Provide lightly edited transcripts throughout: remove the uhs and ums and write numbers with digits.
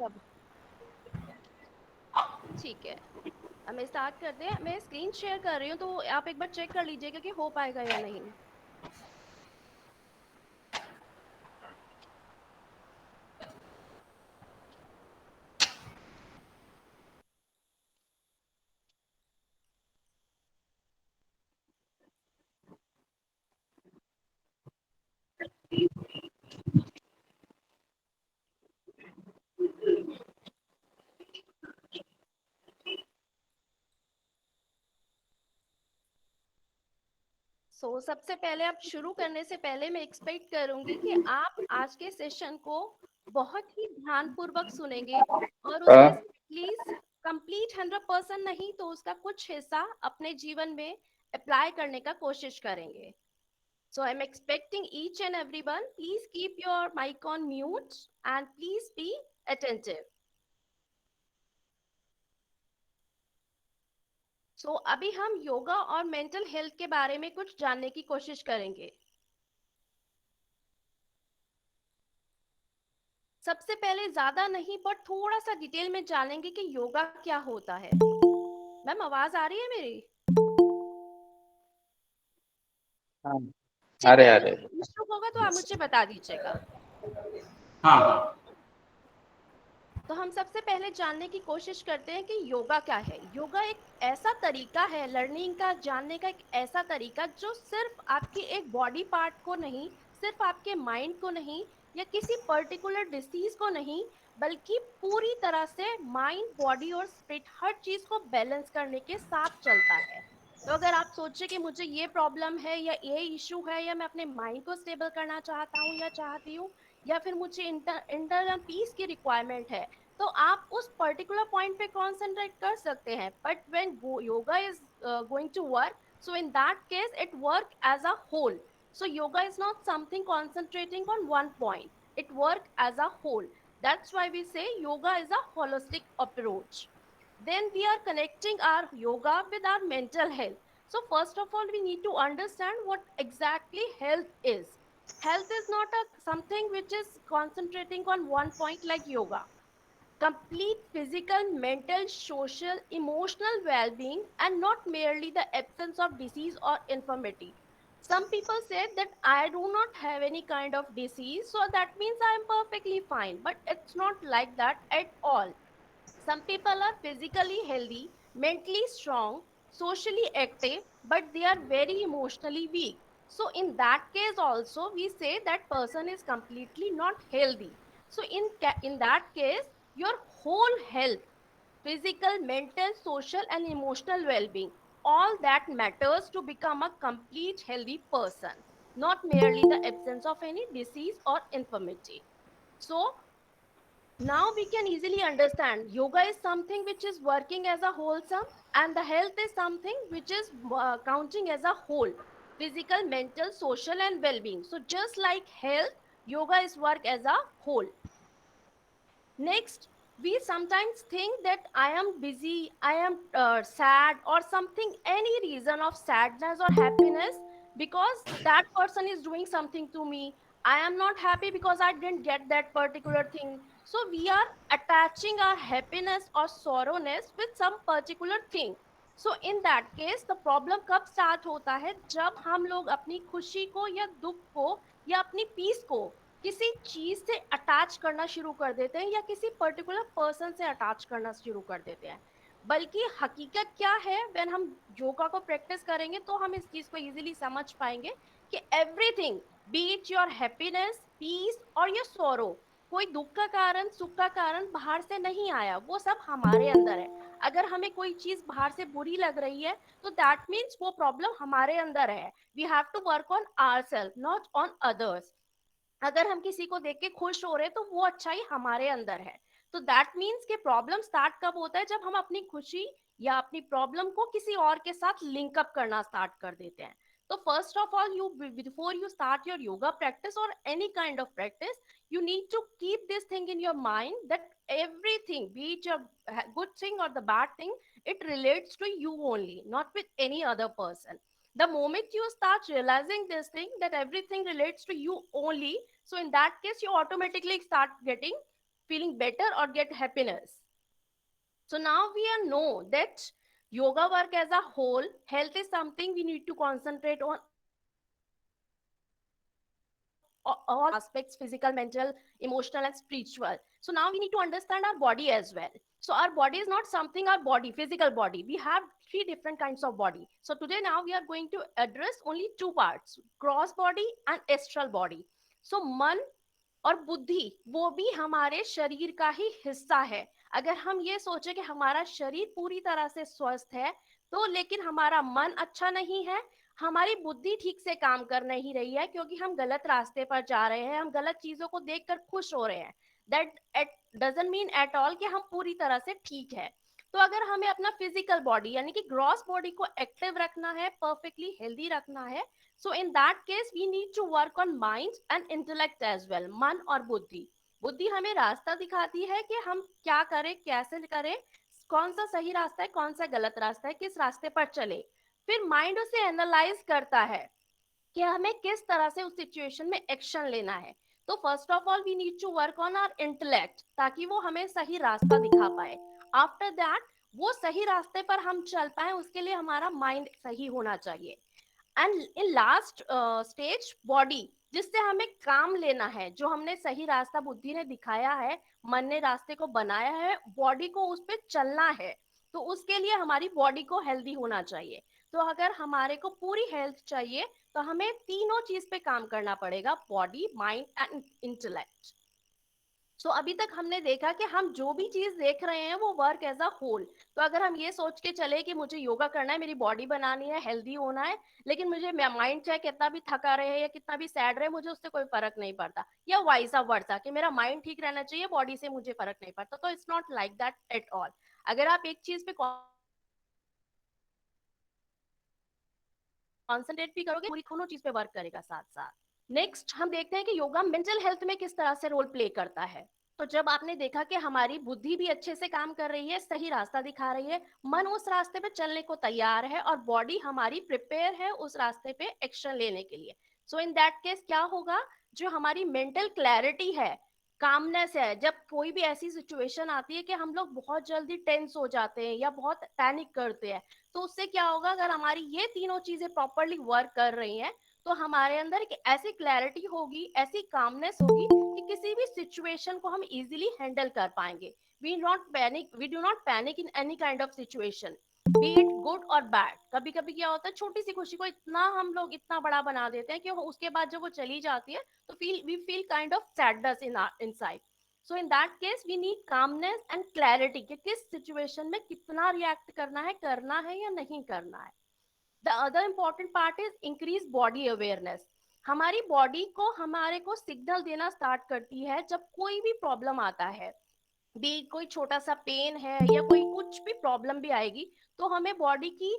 है अब? ठीक है, हमें स्टार्ट करते हैं। मैं स्क्रीन शेयर कर रही हूँ, तो आप एक बार चेक कर लीजिएगा कि हो पाएगा या नहीं। सबसे पहले आप शुरू करने से पहले मैं एक्सपेक्ट करूंगी कि आप आज के सेशन को बहुत ही ध्यानपूर्वक सुनेंगे और उसमें से एटलीस्ट कंप्लीट 100% नहीं तो उसका कुछ हिस्सा अपने जीवन में अप्लाई करने का कोशिश करेंगे। So I'm expecting each and everyone, please keep your mic on mute and please be attentive. अभी हम योगा और मेंटल हेल्थ के बारे में कुछ जानने की कोशिश करेंगे। सबसे पहले ज्यादा नहीं पर थोड़ा सा डिटेल में जानेंगे कि योगा क्या होता है। मैम आवाज आ रही है मेरी? हाँ, आ ठीक रहे है, आ अगर रहे। इश्यू होगा तो आप मुझे बता दीजिएगा। हाँ हाँ। तो हम सबसे पहले जानने की कोशिश करते हैं कि योगा क्या है। योगा एक ऐसा तरीका है लर्निंग का, जानने का एक ऐसा तरीका जो सिर्फ आपकी एक बॉडी पार्ट को नहीं, सिर्फ आपके माइंड को नहीं या किसी पर्टिकुलर डिसीज को नहीं, बल्कि पूरी तरह से माइंड, बॉडी और स्पिरिट हर चीज को बैलेंस करने के साथ चलता है। तो अगर आप सोचे कि मुझे ये प्रॉब्लम है या ये इशू है या मैं अपने माइंड को स्टेबल करना चाहता हूँ या चाहती हूँ या फिर मुझे इंटरनल पीस की रिक्वायरमेंट है, तो आप उस पर्टिकुलर पॉइंट पे कॉन्सेंट्रेट कर सकते हैं। But when yoga is going to work, so in that case it work as a whole. So yoga is not something concentrating on one point, it work as a whole. That's why we say yoga is a holistic approach. Then we are connecting our yoga with our mental health. So first of all we need to understand what exactly health is. Health is not a something which is concentrating on one point like yoga. Complete physical, mental, social, emotional well being, and not merely the absence of disease or infirmity. Some people say that I do not have any kind of disease, so that means I am perfectly fine. But it's not like that at all. Some people are physically healthy, mentally strong, socially active, but they are very emotionally weak. So, in that case, also, we say that person is completely not healthy. So, in that case, your whole health, physical, mental, social, and emotional well being, all that matters to become a complete healthy person, not merely the absence of any disease or infirmity. So, now we can easily understand yoga is something which is working as a wholesome, and the health is something which is counting as a whole, physical, mental, social, and well-being. So just like health, yoga is work as a whole. Next, we sometimes think that I am busy, I am sad, or something, any reason of sadness or happiness because that person is doing something to me. I am not happy because I didn't get that particular thing. So we are attaching our happiness or sorrowness with some particular thing. So in that case, the problem कब start होता है जब हम लोग अपनी खुशी को या दुख को या अपनी पीस को किसी चीज से अटैच करना शुरू कर देते हैं या किसी पर्टिकुलर पर्सन से अटैच करना शुरू कर देते हैं। बल्कि हकीकत क्या है, व्हेन हम योगा को प्रैक्टिस करेंगे तो हम इस चीज को इजीली समझ पाएंगे कि everything, be it your happiness, peace और योर सोरो, कोई दुख का कारण, सुख का कारण बाहर से नहीं आया, वो सब हमारे अंदर है। अगर हमें कोई चीज बाहर से बुरी लग रही है तो दैट मीन्स वो प्रॉब्लम हमारे अंदर है। We have to work on our self, not on others. अगर हम किसी को देख के खुश हो रहे हैं तो वो अच्छाई हमारे अंदर है। तो दैट मीन्स के प्रॉब्लम स्टार्ट कब होता है जब हम अपनी खुशी या अपनी प्रॉब्लम को किसी और के साथ लिंक अप करना स्टार्ट कर देते हैं। तो first of all, you before you start your yoga practice और any kind of practice, you need to keep this thing in your mind that everything, be it your good thing or the bad thing, it relates to you only, not with any other person. The moment you start realizing this thing that everything relates to you only, so in that case you automatically start getting feeling better or get happiness. So now we are know that yoga work as a whole, health is something we need to concentrate on all aspects, physical, mental, emotional and spiritual. So now we need to understand our body as well. So our body is not something, our body, physical body, we have three different kinds of body. So today now we are going to address only two parts, gross body and astral body. So man और बुद्धि वो भी हमारे शरीर का ही हिस्सा है. अगर हम ये सोचे कि हमारा शरीर पूरी तरह से स्वस्थ है, तो लेकिन हमारा मन अच्छा नहीं है, हमारी बुद्धि ठीक से काम कर नहीं रही है, क्योंकि हम गलत रास्ते पर जा रहे हैं, हम गलत चीजों को देखकर खुश हो रहे हैं, that doesn't mean at all कि हम पूरी तरह से ठीक है. तो अगर हमें अपना फिजिकल बॉडी यानी कि ग्रॉस बॉडी को एक्टिव रखना है, परफेक्टली हेल्दी रखना है, so in that case we need to work on mind and intellect as well. मन और बुद्धि, बुद्धि हमें रास्ता दिखाती है कि हम क्या करें, कैसे करें, कौन सा सही रास्ता है, कौन सा गलत रास्ता है, किस रास्ते पर चले. फिर माइंड उसे एनालाइज करता है कि हमें किस तरह से उस सिचुएशन में एक्शन लेना है. तो first of all we need to work on our intellect, ताकि वो हमें सही रास्ता दिखा पाए. आफ्टर दैट वो सही रास्ते पर हम चल पाए, उसके लिए हमारा माइंड सही होना चाहिए. And in last stage body, जिससे हमें काम लेना है, जो हमने सही रास्ता बुद्धि ने दिखाया है, मन ने रास्ते को बनाया है, बॉडी को उस पर चलना है. तो उसके लिए हमारी बॉडी को हेल्दी होना चाहिए. तो अगर हमारे को पूरी हेल्थ चाहिए, तो हमें तीनों चीज पे काम करना पड़ेगा, बॉडी, माइंड एंड इंटेलेक्ट. सो अभी तक हमने देखा कि हम जो भी चीज देख रहे हैं वो वर्क एज अ होल. तो अगर हम ये सोच के चले कि मुझे योगा करना है, मेरी बॉडी बनानी है, हेल्दी होना है, लेकिन मुझे माइंड चाहे कितना भी थका रहे या कितना भी सैड रहे, मुझे उससे कोई फर्क नहीं पड़ता, या वाइसा वर्सा कि मेरा माइंड ठीक रहना चाहिए, बॉडी से मुझे फर्क नहीं पड़ता, तो it's not like that at all. अगर आप एक चीज पे कॉन्सेंट्रेट भी करोगे, पूरी दोनों चीज पे वर्क करेगा साथ साथ. नेक्स्ट हम देखते हैं कि योगा मेंटल हेल्थ में किस तरह से रोल प्ले करता है. तो जब आपने देखा कि हमारी बुद्धि भी अच्छे से काम कर रही है, सही रास्ता दिखा रही है, मन उस रास्ते पे चलने को तैयार है, और बॉडी हमारी प्रिपेयर है उस रास्ते पे एक्शन लेने के लिए. सो इन दैट केस क्या होगा, जो हमारी मेंटल क्लैरिटी है, कामनेस है, जब कोई भी ऐसी सिचुएशन आती है कि हम लोग बहुत जल्दी टेंस हो जाते हैं या बहुत पैनिक करते हैं, तो उससे क्या होगा, अगर हमारी ये तीनों चीजें प्रॉपरली वर्क कर रही हैं, तो हमारे अंदर एक ऐसी क्लैरिटी होगी, ऐसी कामनेस होगी कि किसी भी सिचुएशन को हम इजीली हैंडल कर पाएंगे. We do not panic in any kind of situation, be it good और बैड. कभी कभी क्या होता है, छोटी सी खुशी को इतना हम लोग इतना बड़ा बना देते हैं कि उसके बाद जब वो चली जाती है, तो we feel kind of sadness in inside. So in that case we need calmness and clarity कि किस सिचुएशन में कितना रिएक्ट करना है या नहीं करना है. The other important part is increase body awareness. हमारी बॉडी को हमारे को सिग्नल देना स्टार्ट करती है जब कोई भी प्रॉब्लम आता है, भी कोई छोटा सा पेन है या कोई कुछ भी प्रॉब्लम भी आएगी, तो हमें बॉडी की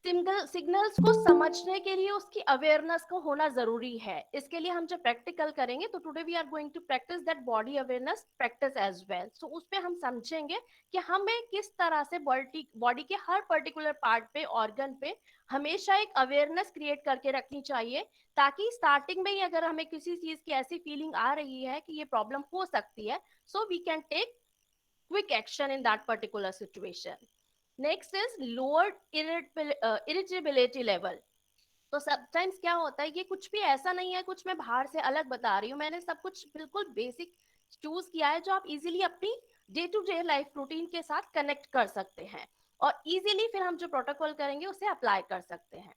सिग्नल्स को समझने के लिए उसकी अवेयरनेस को होना जरूरी है. इसके लिए हम जब प्रैक्टिकल करेंगे, तो today we are going to practise that body awareness practice as well. So उस पे हम समझेंगे कि हमें किस तरह से बॉडी के हर पर्टिकुलर पार्ट पे, ऑर्गन पे हमेशा एक अवेयरनेस क्रिएट करके रखनी चाहिए, ताकि स्टार्टिंग में ही अगर हमें किसी चीज की ऐसी फीलिंग आ रही है कि ये प्रॉब्लम हो सकती है, so we can take quick action in that particular situation. Next is lower irritability level. तो समटाइम्स क्या होता है, ये कुछ भी ऐसा नहीं है कुछ मैं बाहर से अलग बता रही हूँ, मैंने सब कुछ बिल्कुल बेसिक चूज किया है जो आप इजीली अपनी day to day life routine के साथ कनेक्ट कर सकते हैं, और इजीली फिर हम जो प्रोटोकॉल करेंगे उसे अप्लाई कर सकते हैं.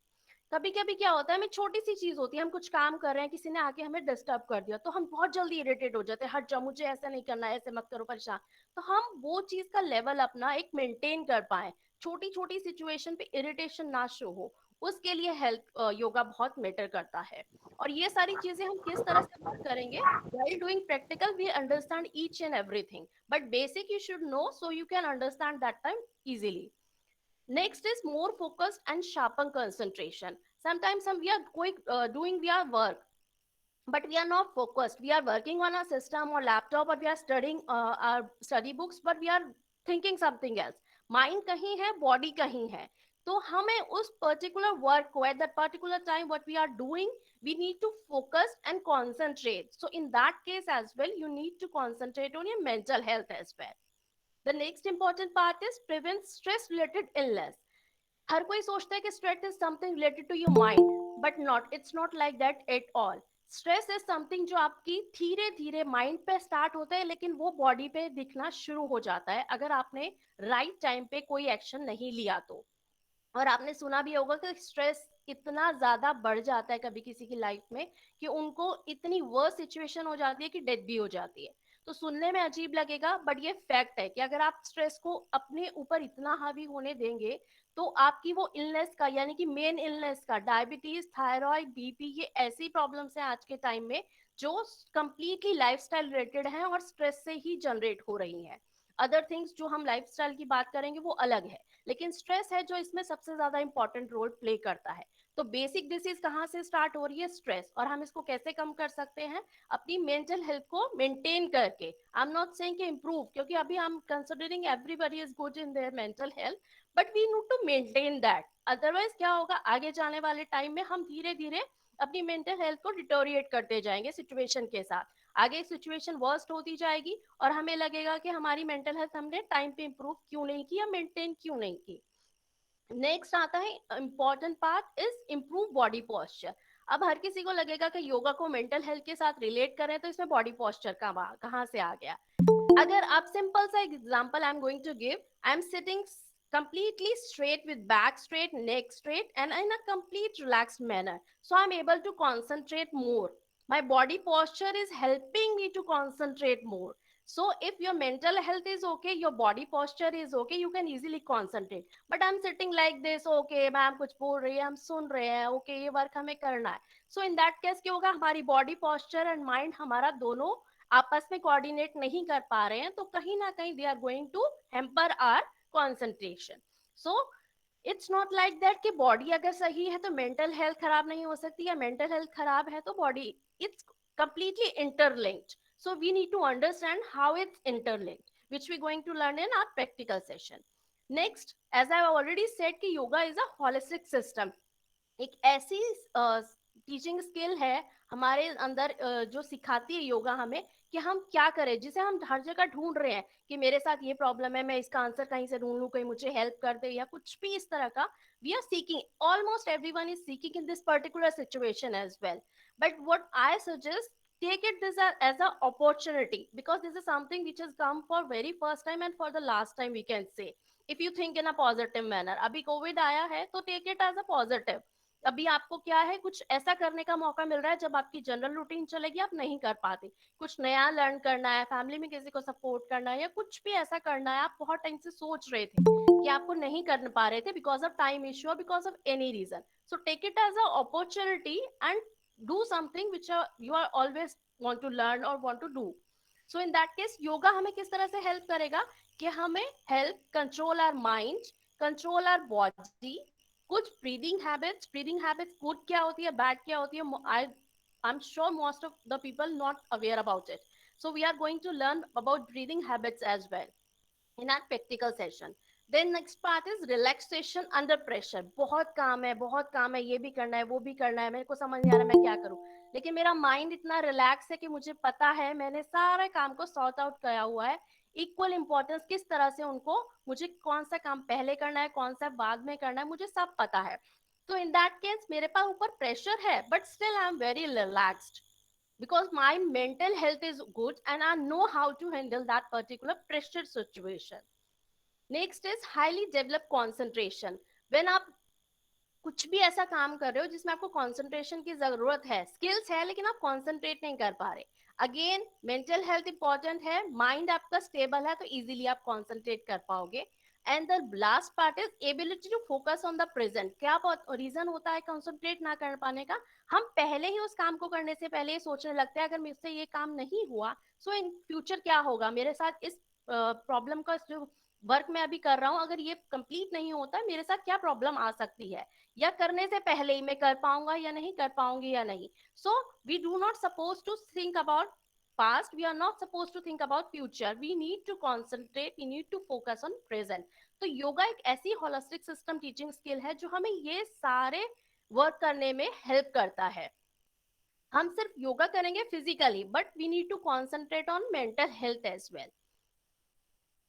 कभी कभी क्या होता है, हमें छोटी सी चीज होती है, हम कुछ काम कर रहे हैं, किसी ने आके हमें डिस्टर्ब कर दिया, तो हम बहुत जल्दी इरिटेट हो जाते हैं, हट जाओ, मुझे ऐसा नहीं करना है, ऐसे मत करो, परेशान. तो हम वो चीज का लेवल अपना एक मेंटेन कर पाए, छोटी छोटी सिचुएशन पे इरिटेशन ना शो हो, उसके लिए हेल्थ योगा बहुत मैटर करता है. और ये सारी चीजें हम किस तरह से वर्क करेंगे, while doing practical we understand each and everything, but basic you should know so you can understand that time easily. Next is more focused and sharpen concentration. Sometimes we are doing we are work, but we are not focused. We are working on a system or laptop, or we are studying our study books, but we are thinking something else. Mind kahin hai, body kahin hai. तो हमें उस particular work को at that particular time what we are doing, we need to focus and concentrate. So in that case as well, you need to concentrate on your mental health as well. The next important part is prevent stress related illness. हर कोई सोचता है कि stress is something related to your mind, but not, it's not like that at all. Stress is something जो आपकी धीरे धीरे mind पे स्टार्ट होता है, लेकिन वो बॉडी पे दिखना शुरू हो जाता है अगर आपने राइट टाइम पे कोई एक्शन नहीं लिया तो. और आपने सुना भी होगा कि स्ट्रेस इतना ज्यादा बढ़ जाता है कभी किसी की लाइफ में कि उनको इतनी वर्स्ट सिचुएशन हो जाती है कि डेथ भी हो जाती है. तो सुनने में अजीब लगेगा, बट ये फैक्ट है कि अगर आप स्ट्रेस को अपने ऊपर इतना हावी होने देंगे तो आपकी वो इलनेस का, यानी कि मेन इलनेस का, डायबिटीज, थायराइड, बीपी, ये ऐसी प्रॉब्लम्स हैं आज के टाइम में जो कंप्लीटली लाइफस्टाइल रिलेटेड हैं और स्ट्रेस से ही जनरेट हो रही हैं. अदर थिंग्स जो हम लाइफस्टाइल की बात करेंगे वो अलग है, लेकिन स्ट्रेस है जो इसमें सबसे ज्यादा इंपॉर्टेंट रोल प्ले करता है. तो बेसिक डिसीज कहाँ से स्टार्ट हो रही है? स्ट्रेस. और हम इसको कैसे कम कर सकते हैं? अपनी मेंटल हेल्थ को मेंटेन करके. आई एम नॉट सेइंग कि इम्प्रूव, क्योंकि अभी I am considering everybody is good in their mental health, but we need to maintain that. Otherwise क्या होगा, आगे जाने वाले टाइम में हम धीरे धीरे अपनी मेंटल हेल्थ को डिटोरिएट करते जाएंगे सिचुएशन के साथ. आगे सिचुएशन वर्स्ट होती जाएगी और हमें लगेगा कि हमारी मेंटल हेल्थ हमने टाइम पे इंप्रूव क्यों नहीं की या मेंटेन क्यों नहीं की. नेक्स्ट आता है important part is improve body posture. अब हर किसी को लगेगा कि योगा को मेंटल हेल्थ के साथ रिलेट करें तो इसमें बॉडी पोस्चर कहाँ से आ गया. अगर आप सिंपल सा example I am going to give, I am sitting completely straight with back straight, neck straight, and in a complete relaxed manner, so I'm able to concentrate more. My body posture is helping me to concentrate more. So if your mental health is okay, your body posture is okay, you can easily concentrate. But I'm sitting like this, okay ma'am कुछ बोल रही है, हम सुन रहे हैं, okay ये work हमें करना है. So in that case क्या होगा, हमारी बॉडी posture and mind हमारा दोनों आपस में कोऑर्डिनेट नहीं कर पा रहे हैं, तो कहीं ना कहीं they are going to hamper our concentration. So it's not like that कि बॉडी अगर सही है तो मेंटल हेल्थ खराब नहीं हो सकती, या मेंटल हेल्थ खराब है तो body. It's completely interlinked. So we need to understand how it's interlinked, which we're going to learn in our practical session. Next, as I already said कि yoga is a holistic system. एक ऐसी teaching skill है हमारे अंदर जो सिखाती है योगा हमें कि हम क्या करें, जिसे हम हर जगह ढूंढ रहे हैं कि मेरे साथ ये प्रॉब्लम है, मैं इसका आंसर कहीं से ढूंढ लूं, कोई मुझे हेल्प कर दे या कुछ भी इस तरह का. We are seeking, almost everyone is seeking in this particular situation as well. But what I suggest, take it this as a opportunity, because this is something which has come for very first time and for the last time, we can say, if you think in a positive manner. अभी Covid आया है तो take it as a positive. अभी आपको क्या है, कुछ ऐसा करने का मौका मिल रहा है जब आपकी जनरल रूटीन चलेगी आप नहीं कर पाते, कुछ नया लर्न करना है, फैमिली में किसी को सपोर्ट करना है, या कुछ भी ऐसा करना है आप बहुत टाइम से सोच रहे थे कि आपको नहीं कर पा रहे थे बिकॉज ऑफ टाइम इश्यू और because of any reason. So take it as a opportunity and do something which you are always want to learn or want to do. So in that case yoga हमें किस तरह से help करेगा कि हमें help control our mind, control our body. कुछ breathing habits good क्या होती है, bad क्या होती है, I'm sure most of the people not aware about it. So we are going to learn about breathing habits as well in our practical session. Then next part is relaxation under pressure. बहुत काम है, ये भी करना है, वो भी करना है, मेरे को समझ नहीं आ रहा मैं क्या करूं, लेकिन मेरा माइंड इतना रिलैक्स है कि मुझे पता है मैंने सारे काम को सॉर्ट आउट किया हुआ है. इक्वल इंपॉर्टेंस किस तरह से उनको, मुझे कौन सा काम पहले करना है, कौन सा बाद में करना है, मुझे सब पता है. तो इन दैट केस मेरे पास ऊपर प्रेशर है but still I am very relaxed because my mental health is good and I know how to handle that particular pressure situation. Next is highly develop concentration. When आप कुछ भी ऐसा काम कर रहे हो जिसमें आपको कंसंट्रेशन की जरूरत है, स्किल्स है लेकिन आप कंसंट्रेट नहीं कर पा रहे, अगेन मेंटल हेल्थ इंपॉर्टेंट है, माइंड आपका स्टेबल है तो इजीली आप कंसंट्रेट कर पाओगे. And the last part is ability to focus on the present. क्या रीजन होता है कंसंट्रेट ना कर पाने का, हम पहले ही उस काम को करने से पहले ही सोचने लगते हैं अगर मुझसे ये काम नहीं हुआ सो इन फ्यूचर क्या होगा मेरे साथ, इस प्रॉब्लम का जो वर्क मैं अभी कर रहा हूँ अगर ये कंप्लीट नहीं होता मेरे साथ क्या प्रॉब्लम आ सकती है, या करने से पहले ही मैं कर पाऊंगा या नहीं कर पाऊंगी या नहीं. So we do not suppose to think about past, we are not supposed to think about future, we need to concentrate, we need to focus on present. तो योगा एक ऐसी होलिस्टिक सिस्टम टीचिंग स्किल है जो हमें ये सारे work करने में हेल्प करता है. हम सिर्फ योगा करेंगे physically, but we need to concentrate on mental health as well.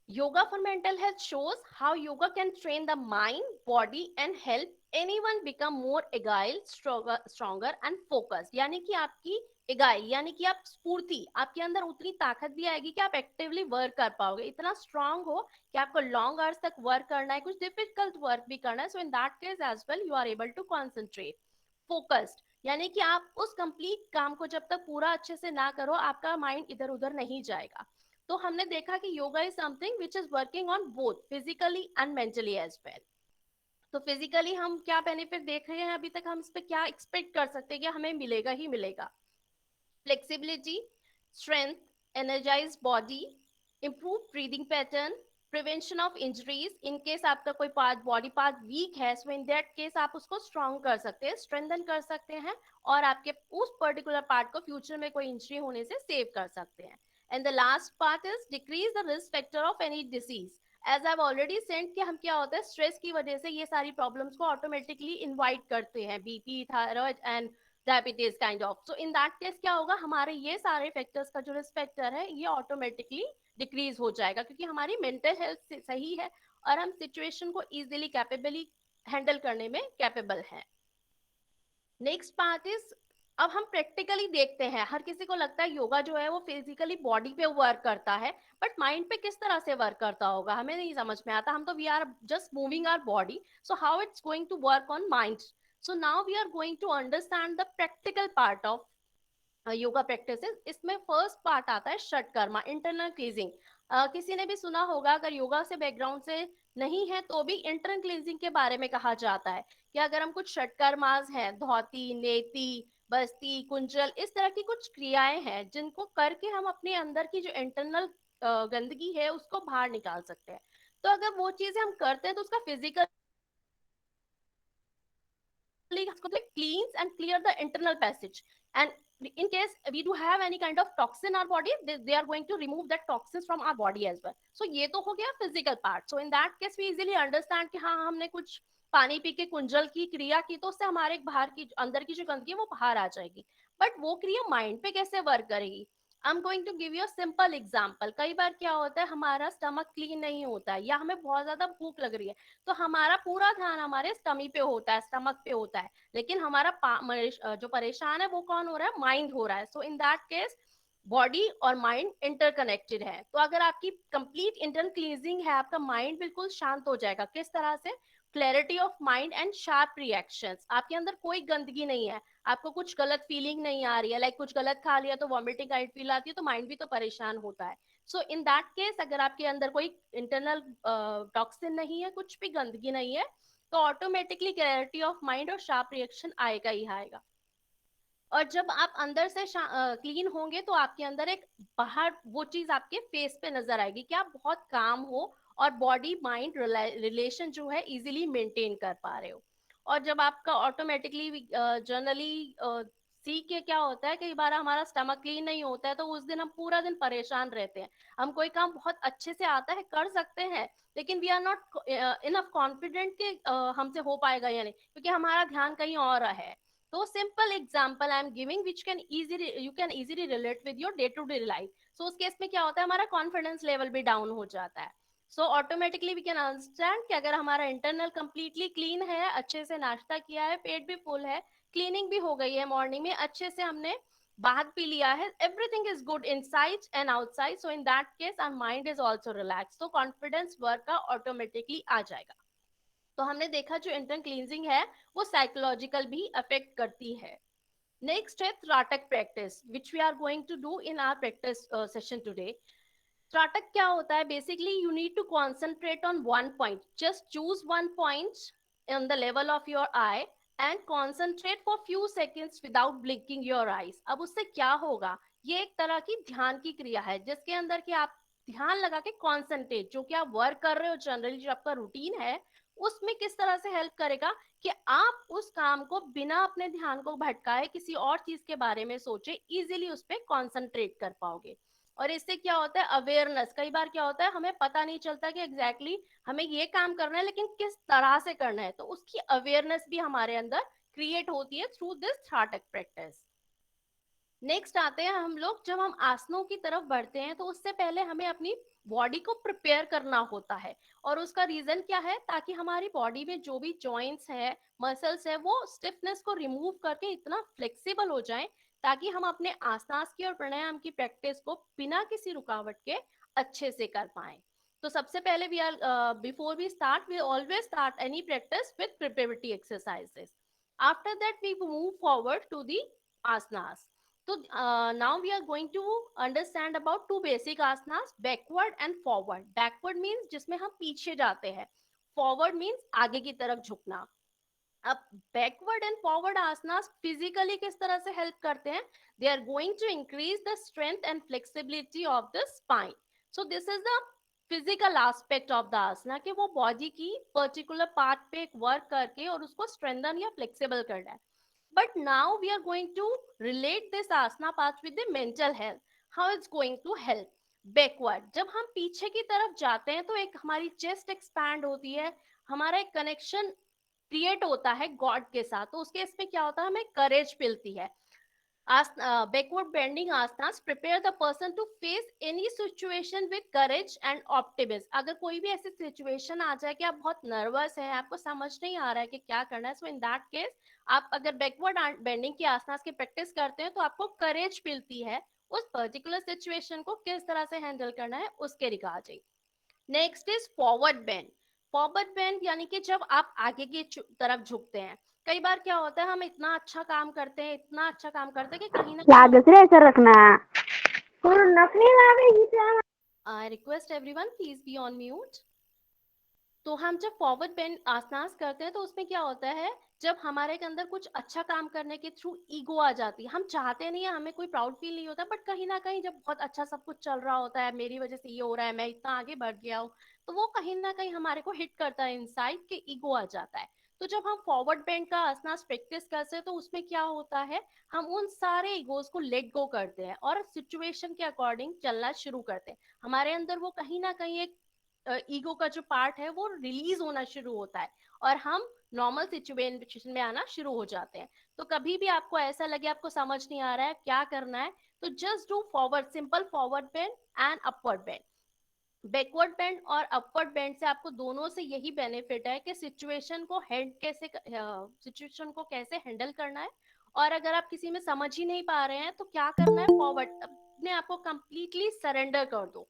Yoga for mental health shows how yoga can train the mind, body, and help anyone become more agile, stronger and focused. यानी कि आपकी agile यानी कि आप स्फूर्ति, आपके अंदर उतनी ताकत भी आएगी कि आप एक्टिवली वर्क कर पाओगे, इतना स्ट्रांग हो कि आपको लॉन्ग आवर्स तक वर्क करना है, कुछ डिफिकल्ट वर्क भी करना है. So in that case as well you are able to concentrate. Focused यानी कि आप उस कंप्लीट काम को जब तक पूरा अच्छे से ना करो, आपका माइंड इधर उधर नहीं जाएगा. तो हमने देखा कि yoga is something which is working on both physically and mentally as well. तो फिजिकली हम क्या बेनिफिट देख रहे हैं अभी तक, हम इस पे क्या एक्सपेक्ट कर सकते हैं कि हमें मिलेगा ही मिलेगा. Flexibility, strength, energized body, improve breathing pattern, prevention of injuries. In case आपका कोई पार्ट बॉडी पार्ट वीक है, सो इन दैट केस आप उसको स्ट्रॉन्ग कर सकते हैं, स्ट्रेंथन कर सकते हैं, और आपके उस पर्टिकुलर पार्ट को फ्यूचर में कोई इंजरी होने से सेव कर सकते हैं. And the last part is decrease the risk factor of any disease. As I already said कि हम क्या होता है, स्ट्रेस की वजह से ये सारी प्रॉब्लम्स को ऑटोमेटिकली इनवाइट करते हैं, BP, thyroid and diabetes kind of. So in that case क्या होगा, हमारे ये सारे फैक्टर्स का जो रिस्क फैक्टर है ये ऑटोमेटिकली डिक्रीज हो जाएगा, क्योंकि हमारी मेंटल हेल्थ सही है और हम सिचुएशन को इजीली कैपेबली हैंडल करने में कैपेबल हैं. नेक्स्ट पार्ट इज, अब हम प्रैक्टिकली देखते हैं. हर किसी को लगता है योगा जो है वो फिजिकली बॉडी पे वर्क करता है, बट माइंड पे किस तरह से वर्क करता होगा हमें नहीं समझ में आता. हम तो we are just moving our body, so how it's going to work on mind. So now we are going to understand the practical part of yoga practices. इसमें फर्स्ट पार्ट आता है षटकर्मा, इंटरनल क्लीजिंग. किसी ने भी सुना होगा, अगर योगा से बैकग्राउंड से नहीं है तो भी इंटरनल क्लीजिंग के बारे में कहा जाता है कि अगर हम कुछ षटकर्मास हैं, धौती, नेति, बस्ती, कुंजल, इस तरह की कुछ क्रियाएं हैं जिनको करके हम अपने अंदर की जो इंटरनल गंदगी है उसको बाहर निकाल सकते हैं. तो अगर वो चीजें हम करते हैं तो उसका physical cleans and clear the internal passage, and in case we do have any kind of toxin in our body, they are going to remove that toxins from our body as well. So ये तो हो गया physical part. So in that case we easily understand कि हाँ हमने कुछ पानी P के कुंजल की क्रिया की तो उससे हमारे बाहर की अंदर की जो गंदगी है वो बाहर आ जाएगी. बट वो क्रिया माइंड पे कैसे वर्क करेगी. I am going to give you a simple example. कई बार क्या होता है, हमारा स्टमक क्लीन नहीं होता है या हमें बहुत ज्यादा भूख लग रही है, तो हमारा पूरा ध्यान हमारे स्टमी पे होता है, स्टमक पे होता है, लेकिन हमारा जो परेशान है वो कौन हो रहा है, माइंड हो रहा है. So in that case body और माइंड इंटरकनेक्टेड है. तो अगर आपकी कंप्लीट इंटरनल क्लींजिंग है, आपका माइंड बिल्कुल शांत हो जाएगा. किस तरह से, clarity of mind and sharp reactions. आपके अंदर कोई गंदगी नहीं है, आपको कुछ गलत फीलिंग नहीं आ रही है, लाइक कुछ गलत खा लिया तो वॉमिटिंग काइंड फील आती है, तो माइंड भी तो परेशान होता है. सो इन दैट केस अगर आपके अंदर कोई इंटरनल टॉक्सिन नहीं है, कुछ भी गंदगी नहीं है, तो ऑटोमेटिकली क्लैरिटी ऑफ माइंड और शार्प रिएक्शन आएगा ही आएगा. और जब आप अंदर से क्लीन होंगे तो आपके अंदर एक बाहर वो चीज आपके फेस पे नजर आएगी कि आप बहुत काम हो और बॉडी माइंड रिलेशन जो है इजीली मेंटेन कर पा रहे हो. और जब आपका ऑटोमेटिकली जनरली सी के क्या होता है, कई बार हमारा स्टमक क्लीन नहीं होता है तो उस दिन हम पूरा दिन परेशान रहते हैं. हम कोई काम बहुत अच्छे से आता है, कर सकते हैं, लेकिन we are not enough confident कि हमसे हो पाएगा या नहीं, क्योंकि हमारा ध्यान कहीं और है. तो simple example I am giving which can easily you can easily relate with your day to day life. So उस केस में क्या होता है, हमारा कॉन्फिडेंस लेवल भी डाउन हो जाता है. So automatically we can understand कि अगर हमारा इंटरनल कंप्लीटली क्लीन है, अच्छे से नाश्ता किया है, पेट भी फुल है, क्लीनिंग भी हो गई है, मॉर्निंग में अच्छे से हमने बात पी लिया है, everything is good inside and outside, so in that case our mind is also relax, तो कॉन्फिडेंस वर्क का ऑटोमेटिकली आ जाएगा. तो हमने देखा जो इंटरनल क्लींजिंग है वो साइकोलॉजिकल भी अफेक्ट करती है. नेक्स्ट है trataka practice which we are going to do in our practice session today. Trataka क्या होता है, basically you need to concentrate on one point, just choose one point on the level of your eye and concentrate for few seconds without blinking your eyes. अब उससे क्या होगा, ये एक तरह की ध्यान की क्रिया है जिसके अंदर कि आप ध्यान लगा के कॉन्सेंट्रेट, जो कि आप वर्क कर रहे हो जनरली जो आपका रूटीन है उसमें किस तरह से हेल्प करेगा कि आप उस काम को बिना अपने ध्यान को भटकाए किसी और चीज के बारे में सोचे, इजीली उस पर कॉन्सेंट्रेट कर पाओगे. और इससे क्या होता है, अवेयरनेस. कई बार क्या होता है, हमें पता नहीं चलता कि एग्जैक्टली exactly हमें ये काम करना है लेकिन किस तरह से करना है, तो उसकी अवेयरनेस भी हमारे अंदर क्रिएट होती है थ्रू दिस त्राटक प्रैक्टिस. नेक्स्ट आते हैं हम लोग, जब हम आसनों की तरफ बढ़ते हैं तो उससे पहले हमें अपनी बॉडी को प्रिपेयर करना होता है। और उसका रीजन क्या है, ताकि हमारी बॉडी में जो भी जॉइंट्स है, मसल्स है, वो स्टिफनेस को रिमूव करके इतना फ्लेक्सिबल हो जाएं, ताकि हम अपने आसनास की और प्राणायाम की प्रैक्टिस को बिना किसी रुकावट के अच्छे से कर पाए। तो सबसे पहले we are before we start, we always start any practice with preparatory exercises. After that we move forward to the asanas. So now we are going to understand about two basic asanas, backward and forward. Backward means जिसमें हम पीछे जाते हैं, forward means आगे की तरफ झुकना। अब backward and forward asanas physically किस तरह से हेल्प करते हैं, they are going to increase the strength and flexibility of the spine. So this is the physical aspect of the asana, कि वो बॉडी की पर्टिकुलर पार्ट पे वर्क करके और उसको स्ट्रेंथन या फ्लेक्सिबल करना है। But now we are going to relate this asana path with the mental health. How it's going to help? Backward, जब हम पीछे की तरफ जाते हैं तो एक हमारी चेस्ट एक्सपैंड होती है, हमारा एक कनेक्शन क्रिएट होता है गॉड के साथ। तो उसके इसमें क्या होता है, हमें करेज मिलती है। Backward bending asanas prepare the person to face any situation with courage and optimism. अगर कोई भी ऐसी सिचुएशन आ जाए कि आप बहुत नर्वस है, आपको समझ नहीं आ रहा है कि क्या करना है, सो इन दैट केस आप अगर बैकवर्ड बेंडिंग की आसनास की प्रैक्टिस करते हैं तो आपको करेज मिलती है उस पर्टिकुलर सिचुएशन को किस तरह से हैंडल करना है उसके regarding. Next is forward bend. Forward bend यानी कि जब आप आगे की तरफ झुकते हैं। कई बार क्या होता है, हम इतना अच्छा काम करते हैं, इतना अच्छा काम करते हैं कि कहीं ना लागत रे ऐसा रखना नकली लावे। I request everyone please be on mute. तो हम जब फॉरवर्ड बेंड आसनास करते हैं तो उसमें क्या होता है, जब हमारे के अंदर कुछ अच्छा काम करने के थ्रू ईगो आ जाती है, हम चाहते नहीं है, हमें कोई प्राउड फील नहीं होता, बट कहीं ना कहीं जब बहुत अच्छा सब कुछ चल रहा होता है, मेरी वजह से ये हो रहा है, मैं इतना आगे बढ़ गया हूँ, तो वो कहीं ना कहीं हमारे को हिट करता है इनसाइड, के ईगो आ जाता है। तो जब हम फॉरवर्ड बेंड का आसनास प्रैक्टिस करते हैं तो उसमें क्या होता है, हम उन सारे ईगोज को लेट गो करते हैं और सिचुएशन के अकॉर्डिंग चलना शुरू करते हैं। हमारे अंदर वो कहीं ना कहीं एक ईगो का जो पार्ट है वो रिलीज होना शुरू होता है और हम नॉर्मल सिचुएशन में आना शुरू हो जाते हैं। तो कभी भी आपको ऐसा लगे आपको समझ नहीं आ रहा है क्या करना है, तो just do forward, simple forward bend and upward bend. Backward bend और अपवर्ड बेंड से आपको दोनों से यही बेनिफिट है कि सिचुएशन को कैसे हैंडल करना है। और अगर आप किसी में समझ ही नहीं पा रहे हैं तो क्या करना है, फॉरवर्ड अपने आप को कंप्लीटली सरेंडर कर दो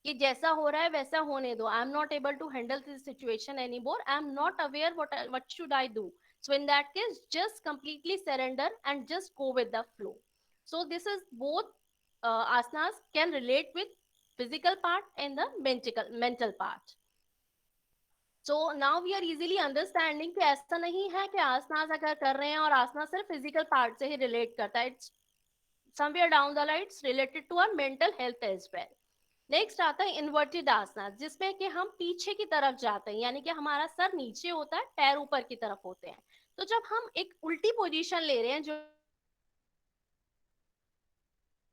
कि जैसा हो रहा है वैसा होने दो। I am not able to handle this situation any more, I am not aware what should I do. So in that case just completely surrender and just go with the flow. So this is both asanas can relate with physical part and the mental part. So now we are easily understanding कि ऐसा नहीं है कि आसनास अगर कर रहे हैं और आसना सिर्फ फिजिकल पार्ट से ही रिलेट करता है, it's somewhere down the line it's related to our mental health as well. Next आता है इन्वर्टेड आसना, जिसमें कि हम पीछे की तरफ जाते हैं, यानी कि हमारा सर नीचे होता है, पैर ऊपर की तरफ होते हैं। तो जब हम एक उल्टी पोजीशन ले रहे हैं जो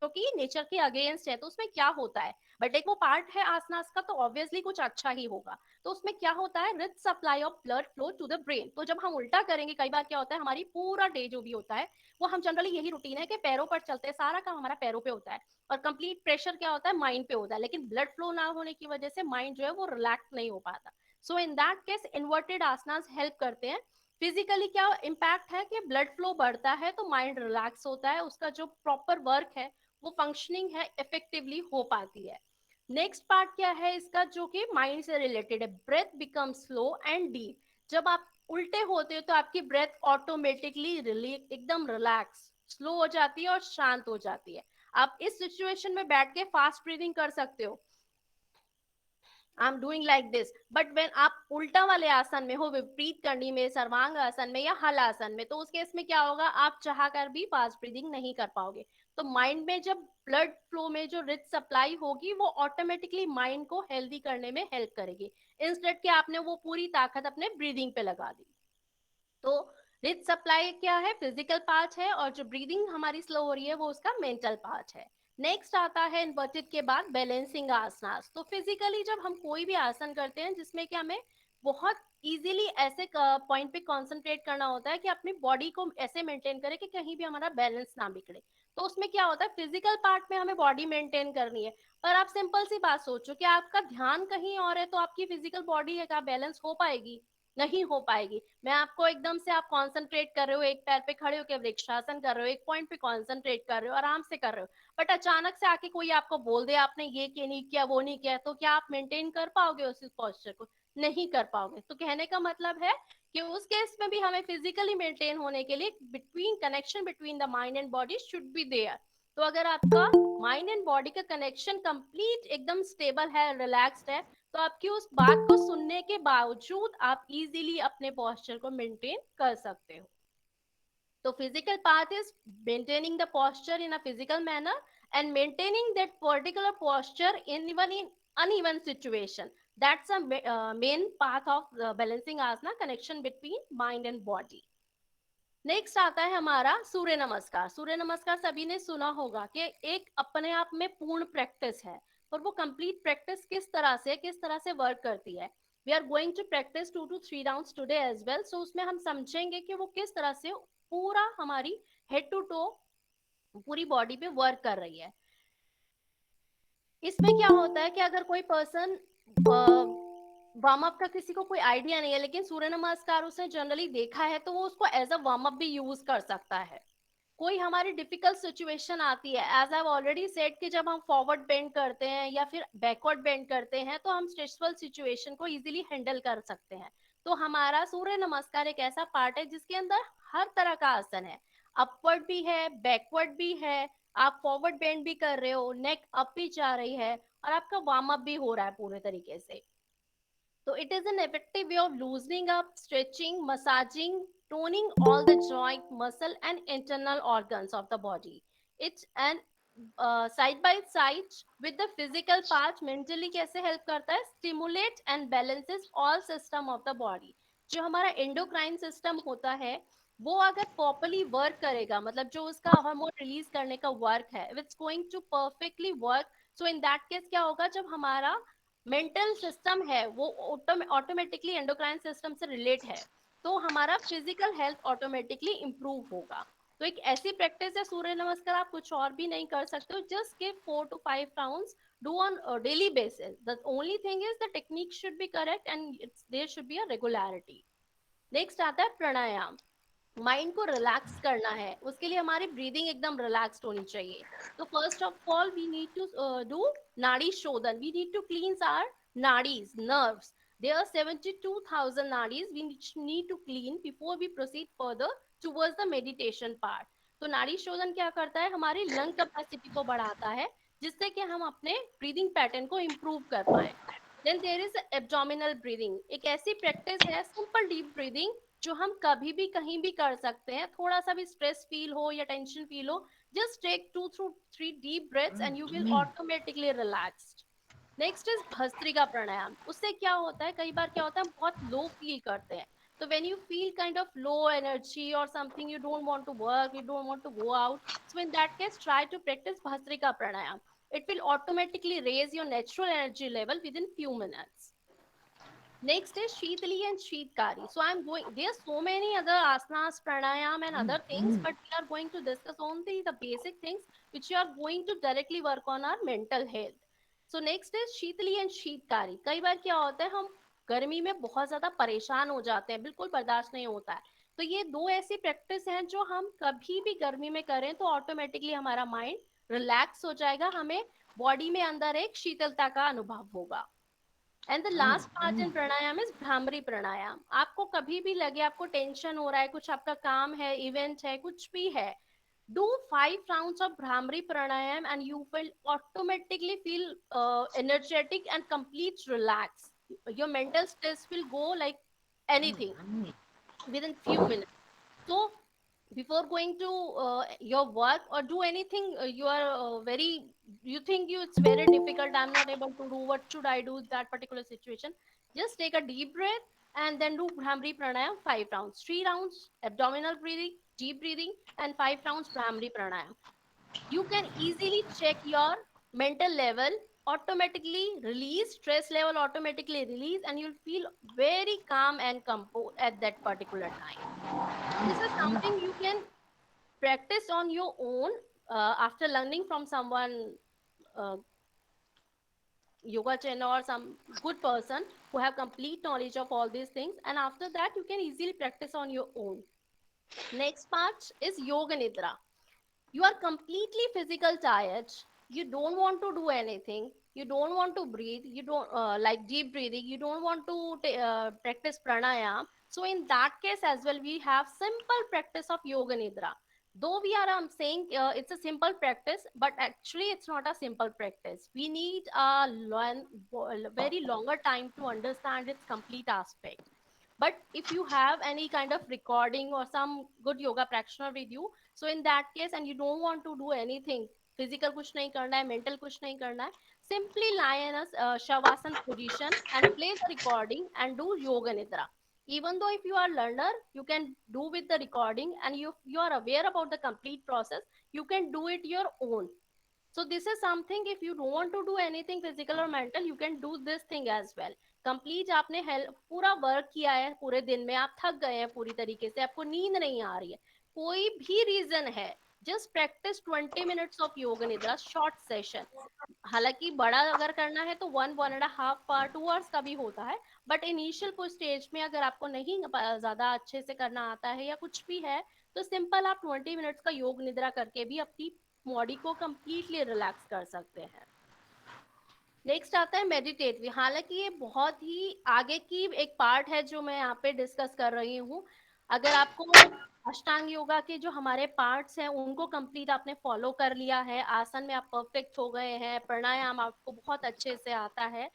कि नेचर के अगेंस्ट है, तो उसमें क्या होता है, बट एक वो पार्ट है आसनास का, तो ऑब्वियसली कुछ अच्छा ही होगा। तो उसमें क्या होता है, rich supply of blood flow to the brain. तो जब हम उल्टा करेंगे, कई बार क्या होता है, हमारी पूरा डे जो भी होता है वो हम जनरली यही रूटीन है कि पैरों पर चलते हैं, सारा काम हमारा पैरों पे होता है और कंप्लीट प्रेशर क्या होता है, माइंड पे होता है, लेकिन ब्लड फ्लो ना होने की वजह से माइंड जो है वो रिलैक्स नहीं हो पाता। So in that case inverted asanas help करते हैं। फिजिकली क्या इम्पैक्ट है कि ब्लड फ्लो बढ़ता है तो माइंड रिलैक्स होता है, उसका जो प्रॉपर वर्क है वो फंक्शनिंग है इफेक्टिवली हो पाती है। नेक्स्ट पार्ट क्या है इसका, जो कि माइंड से रिलेटेड है, breath become slow and deep. जब आप उल्टे होते हो तो आपकी ब्रेथ ऑटोमेटिकली एकदम रिलैक्स स्लो हो जाती है और शांत हो जाती है। आप इस सिचुएशन में बैठ के फास्ट ब्रीदिंग कर सकते हो, I am doing like this, but when आप उल्टा वाले आसन में हो, विपरीत करनी में, सर्वांग आसन में या हल आसन में, तो उस केस में क्या होगा, आप चाह कर भी फास्ट ब्रीदिंग नहीं कर पाओगे। तो माइंड में जब ब्लड फ्लो में जो रिच सप्लाई होगी वो ऑटोमेटिकली माइंड को हेल्दी करने में हेल्प करेगी, इंस्टेड कि आपने वो पूरी ताकत अपने ब्रीदिंग पे लगा दी। तो रिच सप्लाई क्या है, फिजिकल पार्ट है, और जो ब्रीदिंग हमारी स्लो हो रही है वो उसका मेंटल पार्ट है। नेक्स्ट आता है इन्वर्टेड के बाद बैलेंसिंग आसनास। तो फिजिकली जब हम कोई भी आसन करते हैं जिसमें कि हमें बहुत इजीली ऐसे पॉइंट पे कंसंट्रेट करना होता है कि अपनी बॉडी को ऐसे मेंटेन करें कि कहीं भी हमारा बैलेंस ना बिगड़े। तो उसमें क्या होता है, फिजिकल पार्ट में हमें बॉडी मेंटेन करनी है, पर आप सिंपल सी बात सोचो कि आपका ध्यान कहीं और है तो आपकी फिजिकल बॉडी है क्या बैलेंस हो पाएगी? नहीं हो पाएगी। मैं आपको एकदम से आप कंसंट्रेट कर रहे हो, एक पैर पे खड़े होकर वृक्षासन कर रहे हो, एक पॉइंट पे कंसंट्रेट कर रहे हो, आराम से कर रहे हो, बट अचानक से आके कोई आपको बोल दे आपने ये किया नहीं किया वो नहीं किया, तो क्या आप मेंटेन कर पाओगे उस पोस्चर को? नहीं कर पाओगे। तो कहने का मतलब है कि उस केस में भी हमें फिजिकली मेंटेन होने के लिए between connection between the mind and body should be there. तो अगर आपका माइंड एंड बॉडी का कनेक्शन कंप्लीट एकदम स्टेबल है, रिलैक्स्ड है, तो आपकी उस बात को सुनने के बावजूद आप इजीली अपने पोस्चर को मेंटेन कर सकते हो। तो physical part is maintaining the posture in a physical manner and maintaining that particular posture in even in uneven situation. That's a main path of balancing asana, connection between mind and body. Next आता है हमारा सूर्य नमस्कार। सूर्य नमस्कार सभी ने सुना होगा कि एक अपने आप में पूर्ण प्रैक्टिस है, और वो कंप्लीट प्रैक्टिस किस तरह से वर्क करती है। We are going to practise 2 to 3 rounds today as well. So उसमें हम समझेंगे कि वो किस तरह से पूरा हमारी हेड टू टो पूरी बॉडी पे वर्क कर रही है। इसमें क्या होता है कि अगर कोई पर्सन वार्म अप का किसी को कोई आइडिया नहीं है, लेकिन सूर्य नमस्कार उसने जनरली देखा है, तो वो उसको एज अ वार्म अप भी यूज कर सकता है। कोई हमारी डिफिकल्ट सिचुएशन आती है, एज आई ऑलरेडी सेड कि जब हम फॉरवर्ड बेंड करते हैं या फिर बैकवर्ड बेंड करते हैं तो हम स्ट्रेसफुल सिचुएशन को इजीली हैंडल कर सकते हैं। तो हमारा सूर्य नमस्कार एक ऐसा पार्ट है जिसके अंदर हर तरह का आसन है, अपवर्ड भी है, बैकवर्ड भी है, आप फॉरवर्ड बेंड भी कर रहे हो, नेक अप भी जा रही है, और आपका वार्म अप भी हो रहा है पूरे तरीके से। So it is an effective way of loosening up, stretching, massaging, toning all the joint, muscle and internal organs of the body. It's an side by side with the physical part mentally कैसे help करता है, stimulate and balances all system of the body. जो हमारा endocrine system होता है वो अगर properly work करेगा, मतलब जो उसका हार्मोन रिलीज करने का वर्क है, it's going to perfectly work. So in that case क्या होगा, जब हमारा मेंटल सिस्टम है वो ऑटोमेटिकली एंडोक्राइन सिस्टम से रिलेट है, तो हमारा फिजिकल हेल्थ ऑटोमेटिकली इंप्रूव होगा। तो एक ऐसी प्रैक्टिस है सूर्य नमस्कार, आप कुछ और भी नहीं कर सकते हो, just give 4 to 5 rounds, do on daily basis. The only thing is the technique should be correct and there should be a regularity. Next आता है प्राणायाम। माइंड को रिलैक्स करना है, उसके लिए हमारी ब्रीदिंग एकदम रिलैक्स्ड होनी चाहिए। तो first of all we need to do nadi shodhana. We need to cleanse our nadis, nerves. There are 72,000 nadis we need to clean before we proceed further towards the meditation part. तो नाड़ी शोधन क्या करता है, हमारी लंग कैपेसिटी को बढ़ाता है, जिससे कि हम अपने ब्रीदिंग पैटर्न को इम्प्रूव कर पाए। Then there is abdominal breathing. एक ऐसी प्रैक्टिस है, सिंपल डीप ब्रीदिंग, जो हम कभी भी कहीं भी कर सकते हैं। थोड़ा सा भी स्ट्रेस फील हो या टेंशन फील हो, just take 2 to 3 deep breaths and you will automatically relaxed. Next is bhastrika pranayama. उससे क्या होता है, कई बार क्या होता है हम बहुत लो फील करते हैं, तो when you feel kind of low energy और something, you don't want to work, you don't want to go out, so in that case try to practise bhastrika pranayama. It will automatically raise your natural energy level within few minutes. Next is Sheetali and Sheetkari. So I'm going, there are so many other asanas, pranayam and other things, but we are going to discuss only the basic things which you are going to directly work on our mental health. So next is Sheetali and Sheetkari. कई बार क्या होता है, हम गर्मी में बहुत ज्यादा परेशान हो जाते हैं, बिल्कुल बर्दाश्त नहीं होता है। तो ये दो ऐसी प्रैक्टिस हैं जो हम कभी भी गर्मी में करें तो ऑटोमेटिकली हमारा माइंड रिलैक्स हो जाएगा, हमें बॉडी में अंदर एक शीतलता का अनुभव होगा। And the last part in pranayama is bhramari pranayama. आपको कभी भी लगे आपको टेंशन हो रहा है, कुछ आपका काम है, इवेंट है, कुछ भी है, do 5 rounds of Bhramari pranayam and you will automatically feel energetic and complete relax. Your mental stress will go like anything within few minutes. So before going to your work or do anything, you are you think it's very difficult, I'm not able to do, what should I do in that particular situation, just take a deep breath and then do Bhramari pranayam 5 rounds, 3 rounds abdominal breathing, deep breathing, and 5 rounds Bhramari pranayam. You can easily check your mental level automatically release, stress level automatically release, and you'll feel very calm and composed at that particular time. This is something you can practice on your own after learning from someone, uh, yoga trainer or some good person who have complete knowledge of all these things, and after that you can easily practice on your own. Next part is yoga nidra. You are completely physical tired, you don't want to do anything, you don't want to breathe, you don't like deep breathing, you don't want to practice pranayam. So in that case as well, we have simple practice of yoga nidra. Though we are saying it's a simple practice, but actually it's not a simple practice. We need a very longer time to understand its complete aspect. But if you have any kind of recording or some good yoga practitioner with you, so in that case, and you don't want to do anything physical, kuch nahi karna hai, mental kuch nahi karna hai, simply lie in a shavasana position and play the recording and do yoga nidra. Even though if you are learner, you can do with the recording, and you are aware about the complete process, you can do it your own. So this is something, if you don't want to do anything physical or mental, you can do this thing as well. Complete आपने help पूरा work किया है, पूरे दिन में आप थक गए हैं पूरी तरीके से, आपको नींद नहीं आ रही है, कोई भी रीजन है, जस्ट प्रैक्टिस 20 मिनट्स ऑफ योग निद्रा शॉर्ट सेशन. हालांकि बड़ा अगर करना है तो 1.5 आवर 2 आवर्स का भी होता है, बट इनिशियल कुछ स्टेज में अगर आपको नहीं ज्यादा अच्छे से करना आता है या कुछ भी है, तो सिंपल आप 20 मिनट्स का योग निद्रा करके भी अपनी बॉडी को कंप्लीटली रिलैक्स कर सकते हैं. नेक्स्ट आता है मेडिटेट. हालांकि ये बहुत ही आगे की एक पार्ट है जो मैं यहाँ पे डिस्कस कर रही हूँ. अगर आपको अष्टांग योगा के जो हमारे पार्ट्स हैं उनको कंप्लीट आपने फॉलो कर लिया है, आसन में आप परफेक्ट हो गए हैं, प्राणायाम आपको बहुत अच्छे से आता है,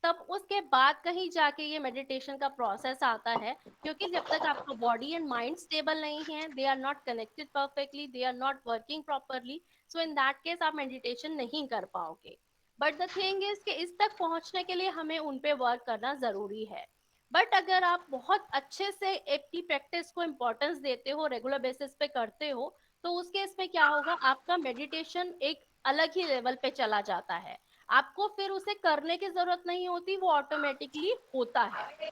तब उसके बाद कहीं जाके ये मेडिटेशन का प्रोसेस आता है. क्योंकि जब तक आपका बॉडी एंड माइंड स्टेबल नहीं है, they are not connected perfectly, they are not working properly, so in that case आप मेडिटेशन नहीं कर पाओगे. बट द थिंग इज कि इस तक पहुंचने के लिए हमें उन पे वर्क करना जरूरी है. बट अगर आप बहुत अच्छे से अपनी प्रैक्टिस को इम्पोर्टेंस देते हो, रेगुलर बेसिस पे करते हो, तो उस केस में क्या होगा, आपका मेडिटेशन एक अलग ही लेवल पे चला जाता है. आपको फिर उसे करने की जरूरत नहीं होती, वो ऑटोमेटिकली होता है.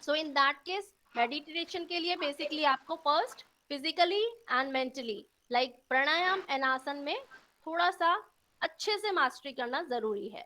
So in that case meditation के लिए बेसिकली आपको first physically and mentally like pranayama and आसन में थोड़ा सा अच्छे से मास्टरी करना जरूरी है.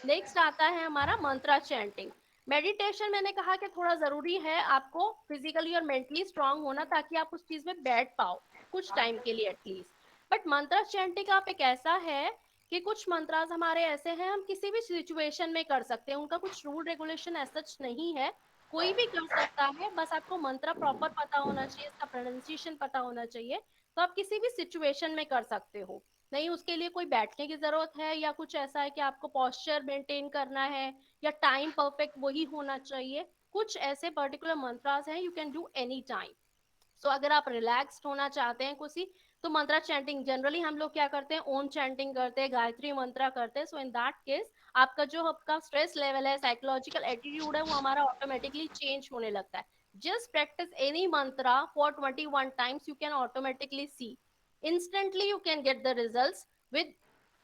नेक्स्ट आता है हमारा मंत्रा चैंटिंग. मेडिटेशन मैंने कहा कि थोड़ा जरूरी है आपको फिजिकली और मेंटली स्ट्रांग होना, ताकि आप उस चीज में बैठ पाओ कुछ टाइम के लिए एटलीस्ट. बट मंत्रा चैंटिंग आप एक ऐसा है कि कुछ मंत्रास हमारे ऐसे हैं हम किसी भी सिचुएशन में कर सकते हैं, उनका कुछ रूल रेगुलेशन ऐसा नहीं है, कोई भी कर सकता है, बस आपको मंत्र प्रॉपर पता होना चाहिए, इसका प्रोनाउंसिएशन पता होना चाहिए, तो आप किसी भी सिचुएशन में कर सकते हो. नहीं उसके लिए कोई बैठने की जरूरत है या कुछ ऐसा है कि आपको पोस्चर मेंटेन करना है या टाइम परफेक्ट वही होना चाहिए, कुछ ऐसे पर्टिकुलर मंत्रास हैं, you can do any time. So अगर आप रिलैक्स्ड होना चाहते हैं कुछ, तो मंत्रा चैंटिंग जनरली हम लोग क्या करते हैं, ओम चैंटिंग करते हैं, गायत्री मंत्रा करते हैं. सो इन दैट केस आपका जो आपका स्ट्रेस लेवल है, साइकोलॉजिकल एटीट्यूड है, वो हमारा ऑटोमेटिकली चेंज होने लगता है. Just practice any Mantra for 21 times, you can automatically see instantly, you can get the results with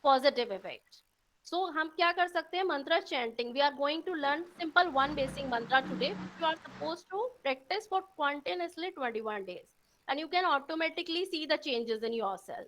positive effect. So हम क्या कर सकते हैं, mantra chanting. We are going to learn simple one basic mantra today, you are suppose to practise for continuously 21 days, and you can automatically see the changes in yourself.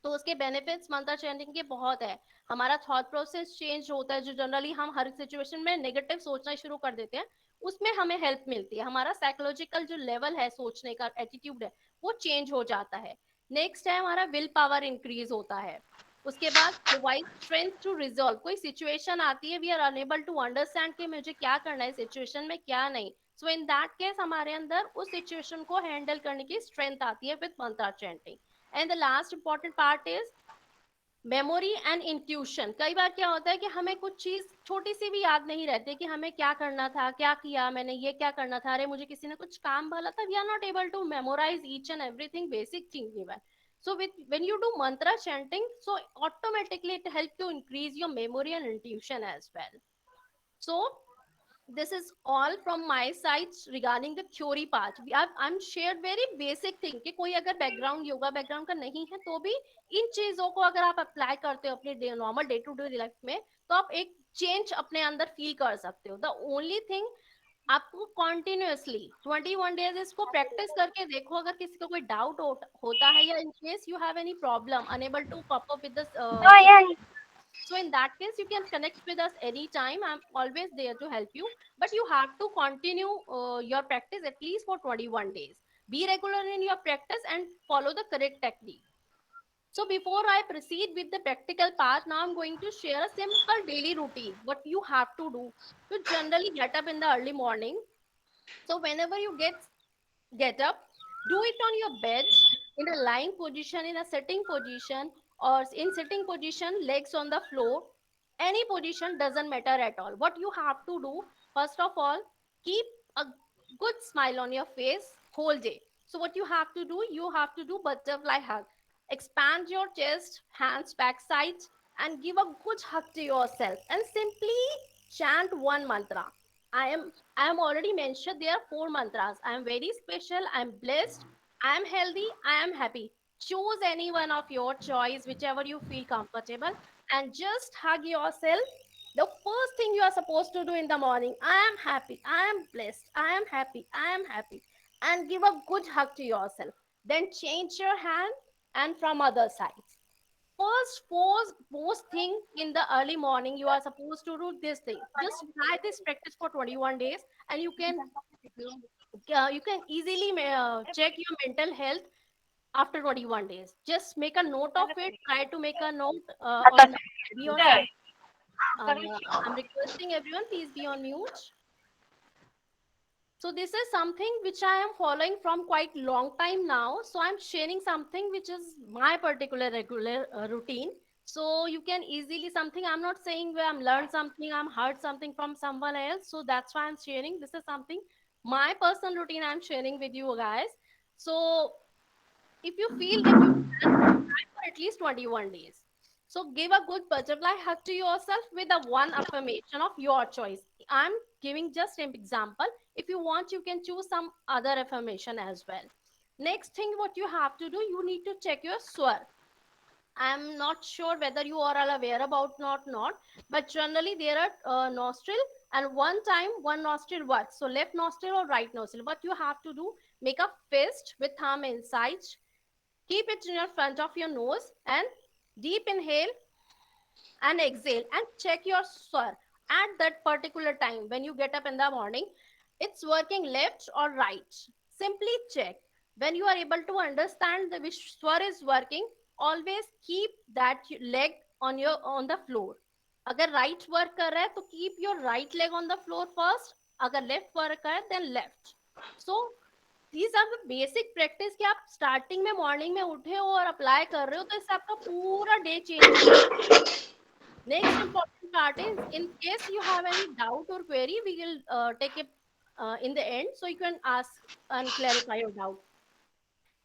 तो उसके benefits मंत्र chanting के बहुत है. हमारा थॉट प्रोसेस चेंज होता है, जो जनरली हम हर सिचुएशन में नेगेटिव सोचना शुरू कर देते हैं, उसमें हमें हेल्प मिलती है. हमारा साइकोलॉजिकल जो लेवल है सोचने का, एटीट्यूड है, वो चेंज हो जाता है. नेक्स्ट है हमारा विल पावर इंक्रीज होता है. उसके बाद प्रोवाइड स्ट्रेंथ टू रिजॉल्व. कोई सिचुएशन आती है, we are unable to understand कि मुझे क्या करना है सिचुएशन में, क्या नहीं. सो इन दैट केस हमारे अंदर उस सिचुएशन को हैंडल करने की स्ट्रेंथ आती है विद मंत्र chanting. And the last important part is memory and intuition. कई बार क्या होता है कि हमें कुछ चीज छोटी सी भी याद नहीं रहती कि हमें क्या करना था, क्या किया मैंने, ये क्या करना था, अरे मुझे किसी ने कुछ काम बोला था. We are not able to memorise each and everything basic thing given. So when you do mantra chanting, so automatically it helps to increase your memory and intuition as well. So this is all from my side regarding the theory part. I'm shared very basic thing कि कोई अगर background yoga background का नहीं है तो भी इन चीजों को अगर आप अप्लाई करते हो अपने normal day to day life में तो आप एक चेंज अपने अंदर फील कर सकते हो. द ओनली थिंग आपको कॉन्टिन्यूअसली 21 डेज इसको प्रैक्टिस करके देखो. अगर किसी को कोई डाउट होता है या in case you have any problem unable to cope up with Oh the. yeah. So in that case, you can connect with us anytime. I'm always there to help you. But you have to continue your practice at least for 21 days. Be regular in your practice and follow the correct technique. So before I proceed with the practical part, now I'm going to share a simple daily routine. What you have to do to generally get up in the early morning. So whenever you get up, do it on your bed in a lying position, in a sitting position, or in sitting position, legs on the floor. Any position doesn't matter at all. What you have to do, first of all, keep a good smile on your face whole day. So what you have to do, you have to do butterfly hug. Expand your chest, hands back sides, and give a good hug to yourself and simply chant one mantra. I am already mentioned there are four mantras. I am very special, I am blessed, I am healthy, I am happy. Choose any one of your choice, whichever you feel comfortable, and just hug yourself. The first thing you are supposed to do in the morning, I am happy, I am blessed, I am happy, I am happy, and give a good hug to yourself. Then change your hand and from other sides. First thing in the early morning, you are supposed to do this thing. Just try this practice for 21 days, and you can easily check your mental health after 21 days. Just make a note of it. Try to make a note on the diary or something. I'm requesting everyone, please be on mute. So this is something which I am following from quite long time now. So I'm sharing something which is my particular regular routine. So you can easily something, I'm not saying where I'm learned something, I'm heard something from someone else. So that's why I'm sharing. This is something my personal routine I'm sharing with you guys. So if you feel if you can try for at least 21 days. So give a good butterfly hug to yourself with a one affirmation of your choice. I'm giving just an example. If you want, you can choose some other affirmation as well. Next thing, what you have to do, you need to check your swar. I'm not sure whether you are all aware about not, but generally there are nostril and one time one nostril works. So left nostril or right nostril. What you have to do, make a fist with thumb inside. Keep it in your front of your nose and deep inhale and exhale and check your swar at that particular time when you get up in the morning. It's working left or right. Simply check. When you are able to understand the which swar is working, always keep that leg on the floor. अगर right work कर रहा है तो keep your right leg on the floor first. अगर left work कर रहा है then left. So these are the basic practice कि आप starting में morning में उठे हो और apply कर रहे हो तो इससे आपका पूरा day change हो. Next important part is in case you have any doubt or query, we will take it in the end so you can ask and clarify your doubt.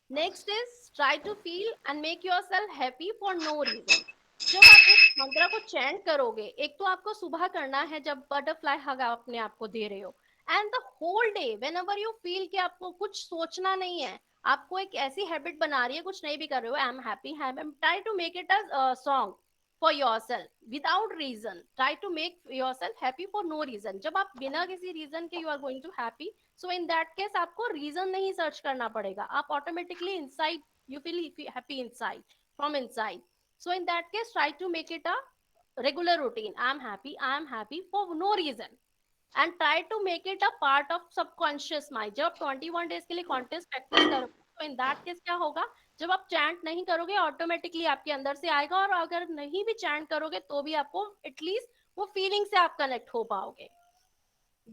Next is try to feel and make yourself happy for no reason. जब आप इस मंत्र को chant करोगे, एक तो आपको सुबह करना है जब बटरफ्लाई हग आप अपने आप को दे रहे हो, and the whole day whenever you feel कि आपको कुछ सोचना नहीं है, आपको एक ऐसी हैबिट बना रही है, कुछ नहीं भी कर रहे हो, I am happy, try to make it a song for yourself without reason. Try to make yourself happy for no reason. जब आप बिना किसी रीजन के you are going to happy, so in that case आपको reason नहीं search करना पड़ेगा, आप automatically inside you feel happy inside from inside. So in that case, try to make it a regular routine. I am happy for no reason. And try to make it a part of subconscious mind. जब 21 days के लिए contest practice करोगे तो इन that case क्या होगा, जब आप chant नहीं करोगे ऑटोमेटिकली आपके अंदर से आएगा, और अगर नहीं भी चैंट करोगे तो भी आपको एटलीस्ट वो फीलिंग से आप कनेक्ट हो पाओगे.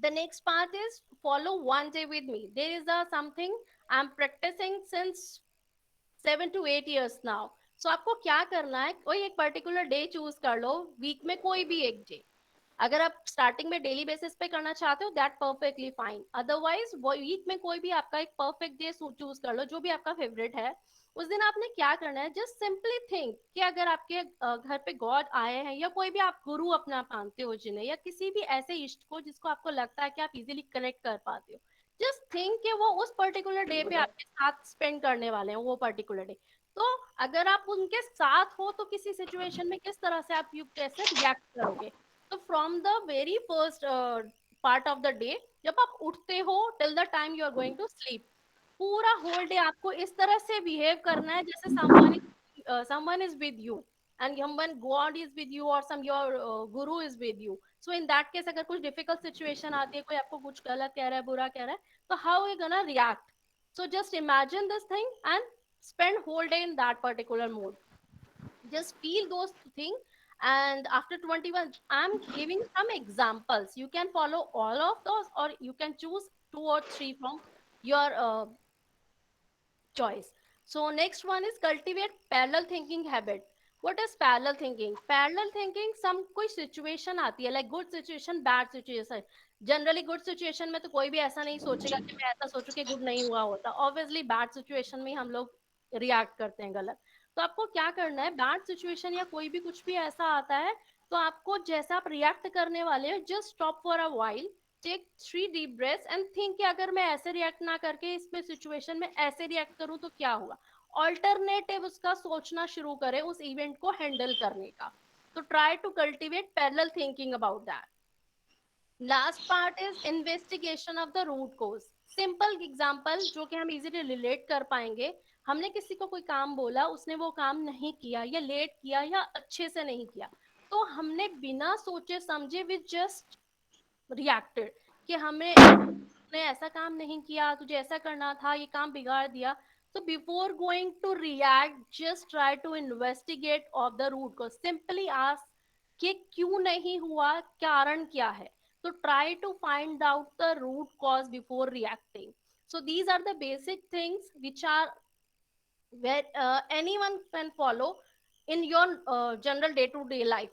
The next part is follow one day with me. There is a something I'm practicing since 7 to 8 years now. So आपको क्या करना है, कोई एक पर्टिकुलर डे चूज कर लो, वीक में कोई भी एक डे. अगर आप स्टार्टिंग में डेली बेसिस पे करना चाहते हो that perfectly fine. Otherwise week में कोई भी आपका एक परफेक्ट डे चूज कर लो जो भी आपका फेवरेट है. उस दिन आपने क्या करना है, जस्ट सिंपली थिंक कि अगर आपके घर पे गॉड आए हैं या कोई भी आप गुरु अपना मानते हो जिन्हें, या किसी भी ऐसे इष्ट को जिसको आपको लगता है कि आप इजीली कनेक्ट कर पाते हो, जस्ट थिंक कि वो उस पर्टिकुलर डे पे आपके साथ स्पेंड करने वाले हैं वो पर्टिकुलर डे। तो अगर आप उनके साथ हो तो किसी सिचुएशन में किस तरह से आप कैसे रिएक्ट करोगे। तो from the very first part of the day, जब आप उठते हो till the time you are going to sleep, पूरा होल डे आपको इस तरह से बिहेव करना है जैसे someone is with you and someone god is with you or some your guru is with you. So in that case अगर कुछ difficult situation आती है, कोई आपको कुछ गलत कह रहा है, बुरा कह रहा है, तो how you gonna react? So just imagine this thing and spend whole day in that particular mode. Just feel those things. And after 21 I'm giving some examples, you can follow all of those or you can choose two or three from your choice. So next one is cultivate parallel thinking habit. What is parallel thinking? Parallel thinking some कोई situation आती है like good situation bad situation. Generally good situation में तो कोई भी ऐसा नहीं सोचेगा कि मैं ऐसा सोचूं कि good नहीं हुआ होता, obviously bad situation में हम लोग react करते हैं गलत। तो आपको क्या करना है, bad situation या कोई भी कुछ भी ऐसा आता है तो आपको जैसा आप react करने वाले हो, just stop for a while, take 3 deep breath and think कि अगर मैं ऐसे रिएक्ट ना करके इस पे सिचुएशन में ऐसे रिएक्ट करूं तो क्या होगा। ऑल्टरनेटिव उसका सोचना शुरू करें उस इवेंट को हैंडल करने का। तो try to cultivate parallel thinking about that. Last part is investigation of the root cause. Simple example जो कि हम इजीली रिलेट कर पाएंगे। हमने किसी को कोई काम बोला, उसने वो काम नहीं किया या लेट किया या अच्छे से नहीं किया, तो हमने बिना सोचे समझे विद जस्ट रिएक्टेड कि हमें ने ऐसा काम नहीं किया, तुझे ऐसा करना था, ये काम बिगाड़ दिया। तो before going to react just try to investigate of the root को, सिंपली आस्क कि क्यों नहीं हुआ, कारण क्या है। तो try to find out the root cause before reacting. So these are the basic things which are where anyone can follow in your general day-to-day life.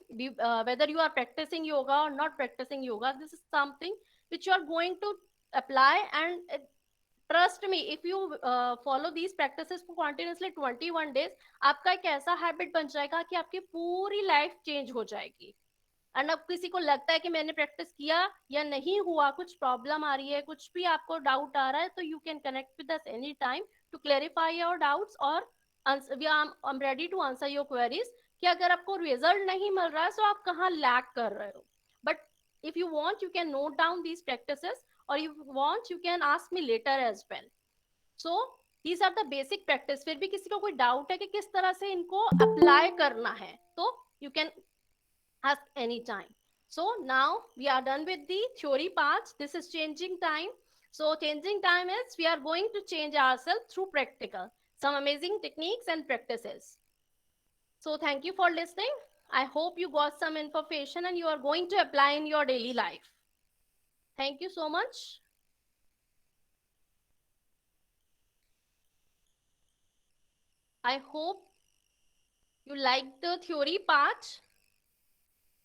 Whether you are practicing yoga or not practicing yoga, this is something which you are going to apply. And trust me, if you follow these practices for continuously 21 days, आपका एक ऐसा habit बन जाएगा कि आपकी पूरी life change हो जाएगी। एंड अब किसी को लगता है कि मैंने प्रैक्टिस किया या नहीं हुआ, कुछ प्रॉब्लम आ रही है, कुछ भी आपको डाउट आ रहा है, तो you can connect with us any time to clarify your doubts और we are ready to answer your queries. कि अगर आपको रिजल्ट नहीं मिल रहा है तो आप कहाँ लैक कर रहे हो। But if you want you can note down these practices और you want you can ask me later as well. So these are the basic practice. फिर भी किसी को कोई डाउट है कि किस तरह से इनको अप्लाई करना है, तो you can ask anytime. So now we are done with the theory part. This is changing time. So changing time is we are going to change ourselves through practical, some amazing techniques and practices. So thank you for listening. I hope you got some information and you are going to apply in your daily life. Thank you so much. I hope you liked the theory part.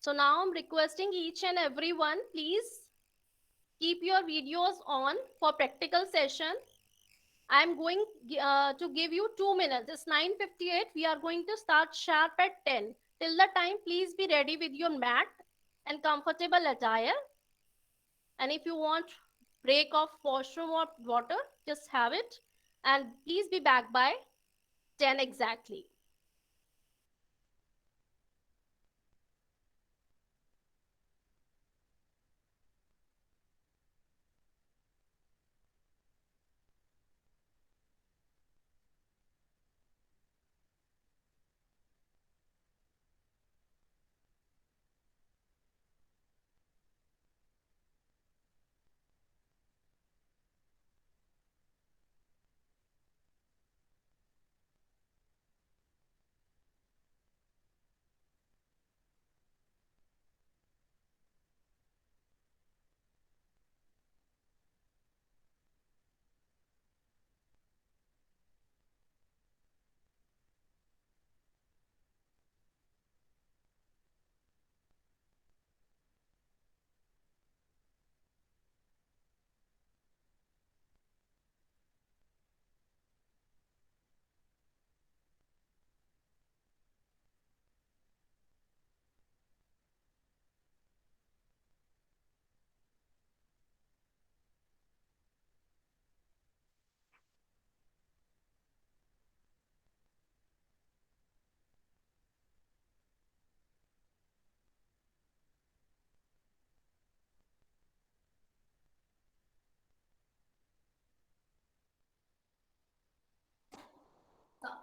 So now I'm requesting each and everyone, please keep your videos on for practical session. I'm going to give you 2 minutes. It's 9:58. We are going to start sharp at 10. Till the time, please be ready with your mat and comfortable attire. And if you want break of washroom or water, just have it. And please be back by 10 exactly.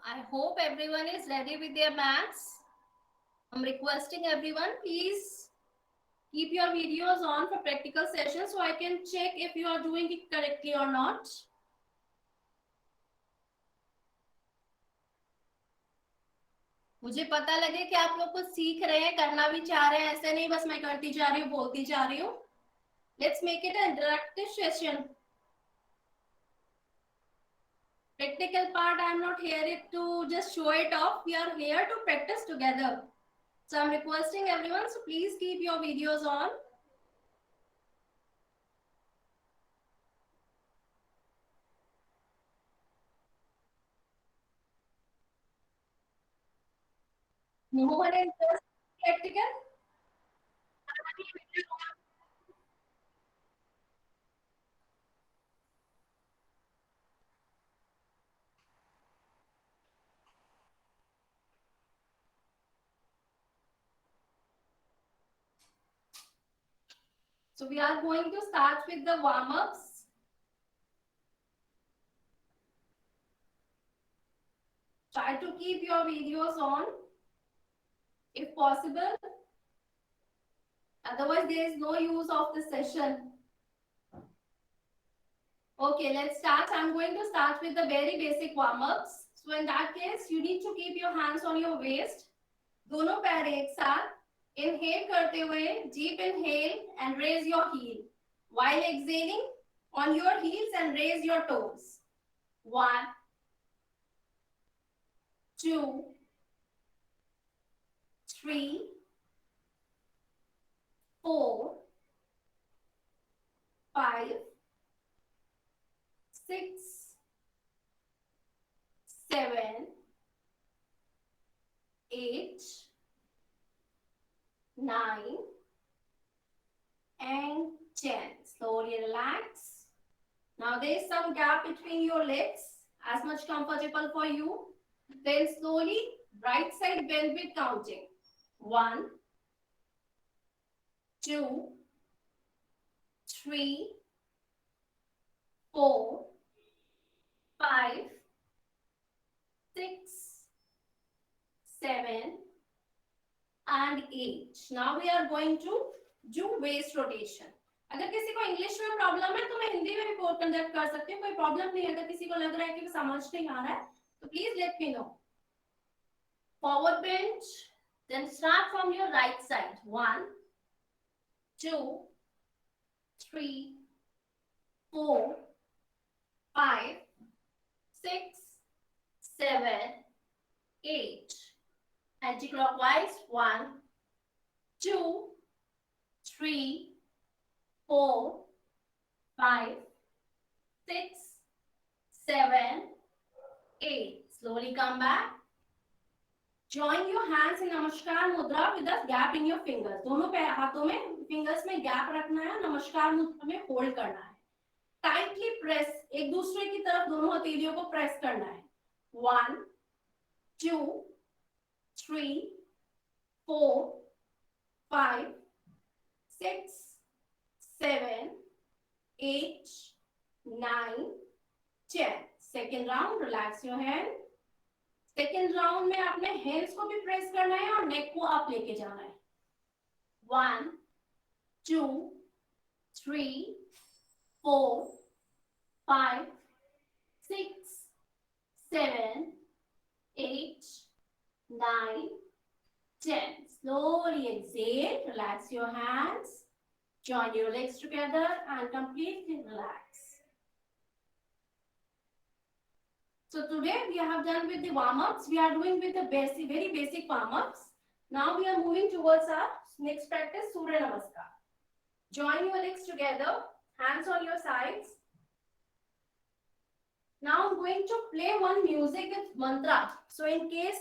I hope everyone is ready with their maths. I'm requesting everyone, please keep your videos on for practical sessions so I can check if you are doing it correctly or not. मुझे पता लगे कि आप लोग कुछ सीख रहे हैं, करना भी चाह रहे हैं, ऐसे नहीं बस मैं करती जा रही हूँ, बोलती जा रही हूँ. Let's make it an interactive session. Practical part, I am not here to just show it off. We are here to practice together. So I'm requesting everyone, so please keep your videos on. No one is just practical. So we are going to start with the warm-ups. Try to keep your videos on if possible. Otherwise, there is no use of the session. Okay, let's start. I'm going to start with the very basic warm-ups. So in that case, you need to keep your hands on your waist. दोनों पैर एक साथ. Inhale करते हुए, deep inhale and raise your heel. While exhaling, on your heels and raise your toes. 1, 2, 3, 4, 5, 6, 7, 8, 9, and 10. Slowly relax. Now there is some gap between your legs, as much comfortable for you. Then slowly, right side bend with counting. 1, 2, 3, 4, 5, 6, 7, and 8. Now we are going to do waist rotation. अगर किसी को English में problem है तो मैं हिंदी में भी course conduct कर सकती हूँ, कोई प्रॉब्लम नहीं है. अगर किसी को लग रहा है कि समझ नहीं आ रहा है तो please let me know. Forward bend, then start from your right side. 1, 2, 3, 4, 5, 6, 7, 8. Anti-clockwise. 1, 2, 3, 4, 5, 6, 7, 8. Slowly come back. Join your hands in Namaskar Mudra with a gap in your fingers. दोनों हाथों में fingers में gap रखना है, नमस्कार मुद्रा में hold करना है. Tightly press, एक दूसरे की तरफ दोनों हथेलियों को press करना है. 1, 2, 3, 4, 5, 6, 7, 8, 9, 10. Second round, relax your hand. Second round में आपने हैंड्स को भी प्रेस करना है और नेक को आप लेके जाना है. 1, 2, 3, 4, 5, 6, 7, 8, 9, 10. Slowly exhale, relax your hands, join your legs together and completely relax. So today we have done with the warm-ups. We are doing with the basic, very basic warm-ups. Now we are moving towards our next practice, Surya Namaskar. Join your legs together, hands on your sides. Now I'm going to play one music with mantra. So in case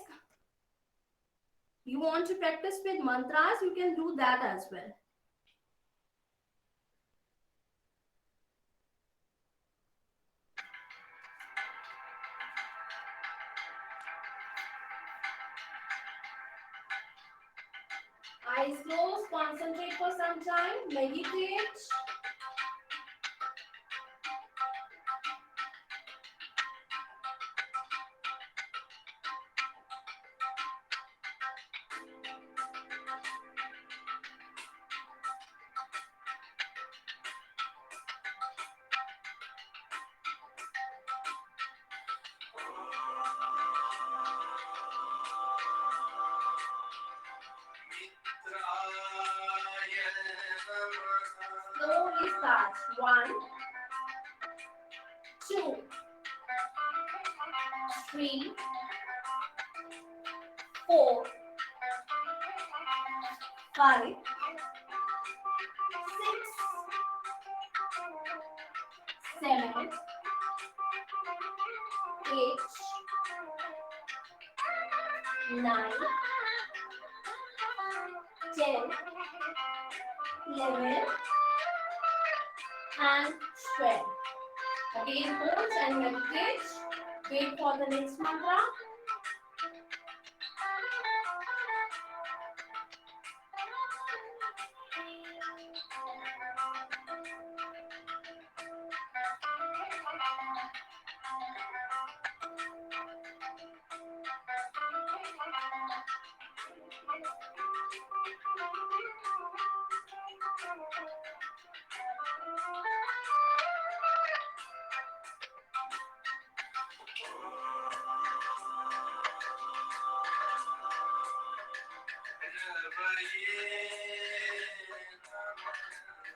you want to practice with mantras, you can do that as well. Eyes closed, concentrate for some time, meditate. Slowly start. 1, 2, 3, 4, 5, 6, 7, 8, 9, 10, 11, and 12. Again, hold and meditate. Wait for the next mantra.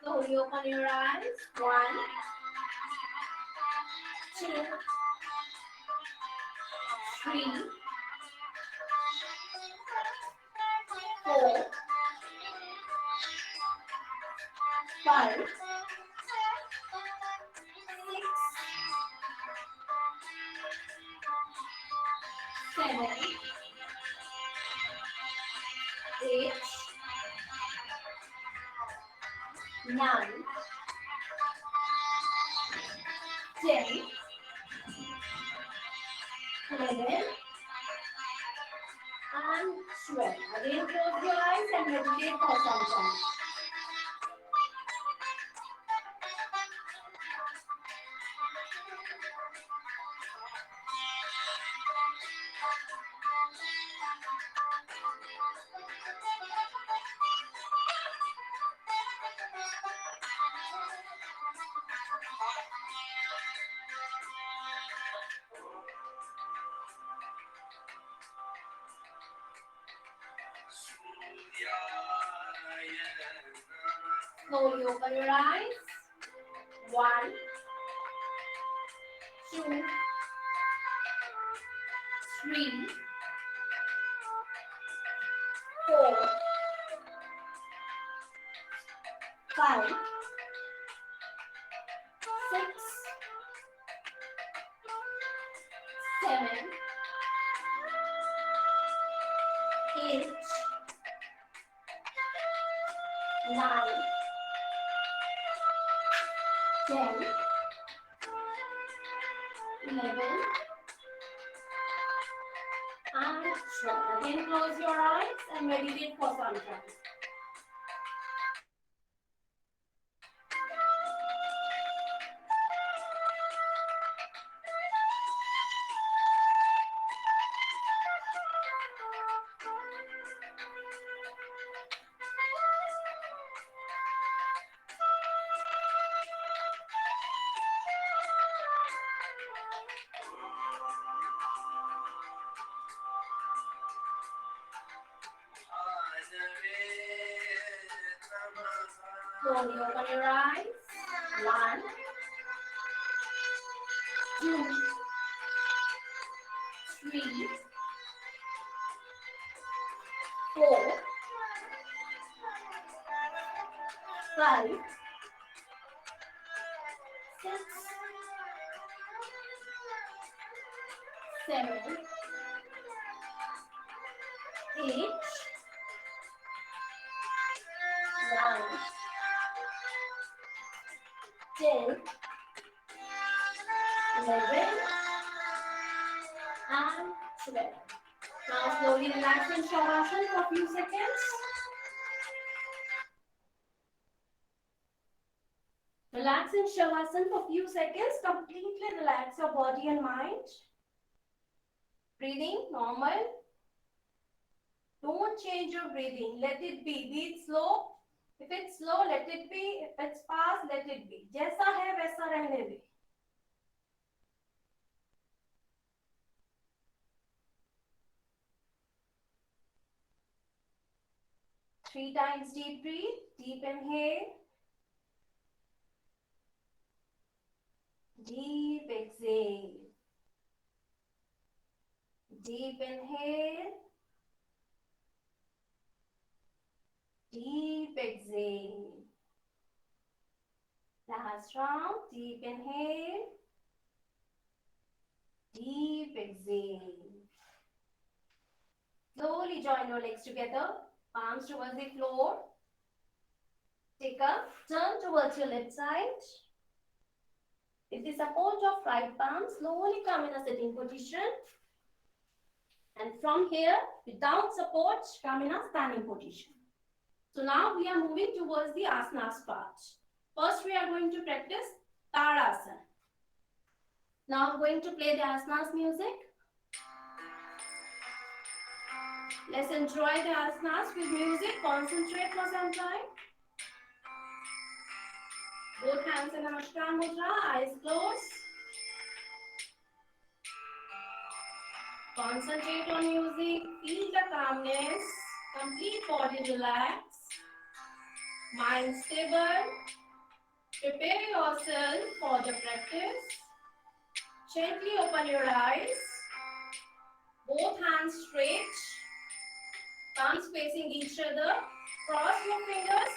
Slowly open your eyes. 1, 2, 3, 4, 5, 6, 7, 8, 9, 10, 11, and 12. Again, close your eyes and meditate for some time. Slowly open your eyes. 1, 2, 3, 4, 5, 6, 7, 8, 9, 10, 11, and 12. Again, close your eyes and meditate for some time. Slowly open your eyes. 1, 2, 3, 4, 5, 6, 7, 8, 9, 10, 11, and 12. Now slowly relax in Shavasana for a few seconds. Relax in Shavasana for a few seconds. Completely relax your body and mind. Breathing normal. Don't change your breathing. Let it be. Be it slow. If it's slow, let it be. If it's fast, let it be. जैसा है वैसा रहने दे. Three times deep breathe. Deep inhale. Deep exhale. Deep inhale. Deep exhale. Last round. Deep inhale. Deep exhale. Slowly join your legs together. Palms towards the floor. Take a turn towards your left side. With the support of right palm, slowly come in a sitting position. And from here, without support, come in a standing position. So now we are moving towards the asanas part. First, we are going to practice Tadasana. Now I'm going to play the asanas music. Let's enjoy the asanas with music. Concentrate for some time. Both hands in Namaskar Mudra, eyes closed. Concentrate on music, feel the calmness, complete body relax, mind stable. Prepare yourself for the practice. Gently open your eyes. Both hands straight, palms facing each other. Cross your fingers.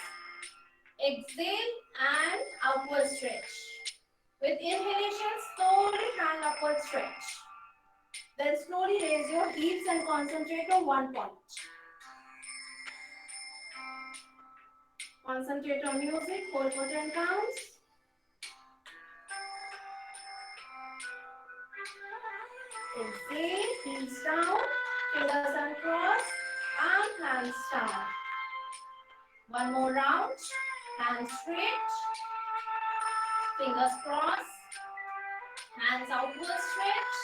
Exhale and outward stretch. With inhalation, slowly hand upward stretch. Then slowly raise your hips and concentrate on one point. Concentrate on music, hold for 10 counts. Exhale, heels down, fingers uncross, and hands down. One more round, hands straight, fingers cross, hands outward stretch.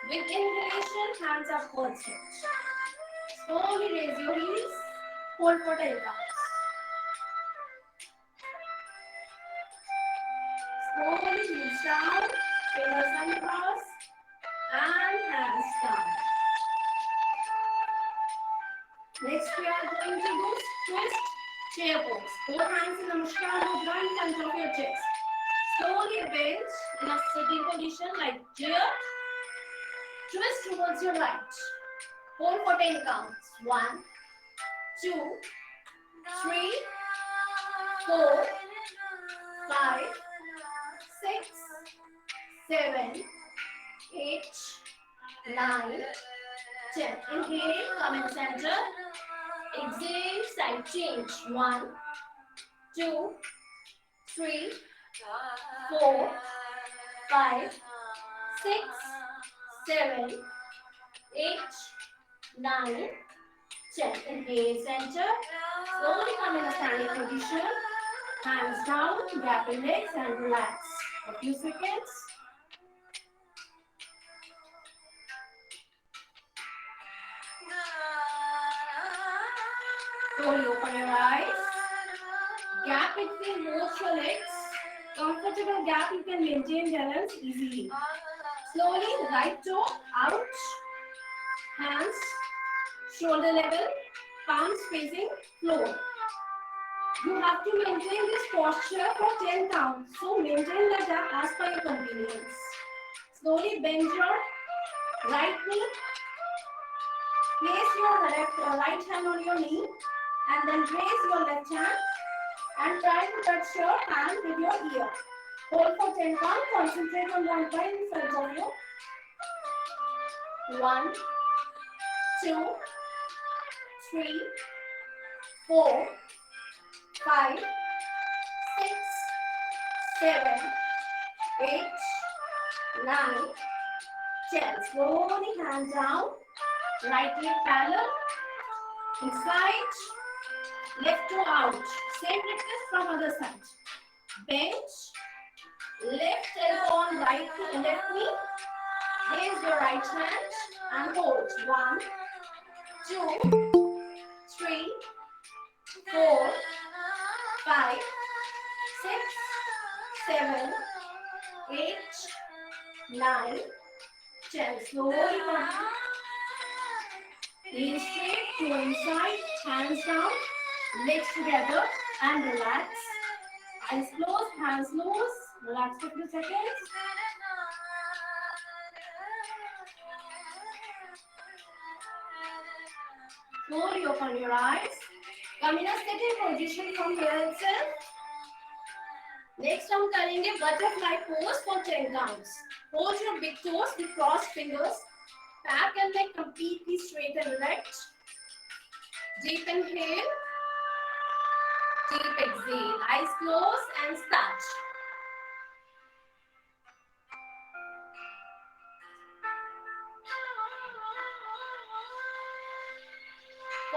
With inhalation, hands upward stretch. Slowly raise your heels, hold for 10 counts. Slowly heels down, fingers uncross, and hands down. Next, we are going to do twist chair pose. Both hands in Namaskar Mudra in front of your chest. Slowly bend in a sitting position like chair. Twist towards your right. Hold for 10 counts. 1, 2, 3, 4, 5, 6, 7, 8, 9, 10. Inhale, come in center. Exhale, side change. 1, 2, 3, 4, 5, 6, 7, 8, 9, 10. Inhale, center. Slowly come in a standing position. Hands down, gap in legs and relax. A few seconds. Slowly open your eyes. Gap between both your legs. Comfortable gap, you can maintain balance easily. Slowly, right toe out. Hands shoulder level, palms facing floor. You have to maintain this posture for 10 counts. So maintain the gap as per your convenience. Slowly bend your right knee. Place your right hand on your knee and then raise your left hand and try to touch your hand with your ear. Hold for 10 counts. Concentrate on one point in front of you. 1, 2, 3, 4, 5, 6, 7, 8, 9, 10. Slowly hand down. Right leg parallel. Inside. Left toe out. Same practice from other side. Bench. Left elbow on right left knee. Raise your right hand and hold. 1, 2, 3, 4, 5, 6, 7, 8, 9, 10. Slowly continue. Knees straight, toe inside, hands down, legs together and relax. Eyes closed, hands loose. Relax for a few seconds. Slowly open your eyes. Come in a sitting position from here itself. Next हम करेंगे butterfly pose for 10 counts. Hold your big toes with crossed fingers. Back and neck completely straight and erect. Deep inhale. Deep exhale. Eyes closed and start.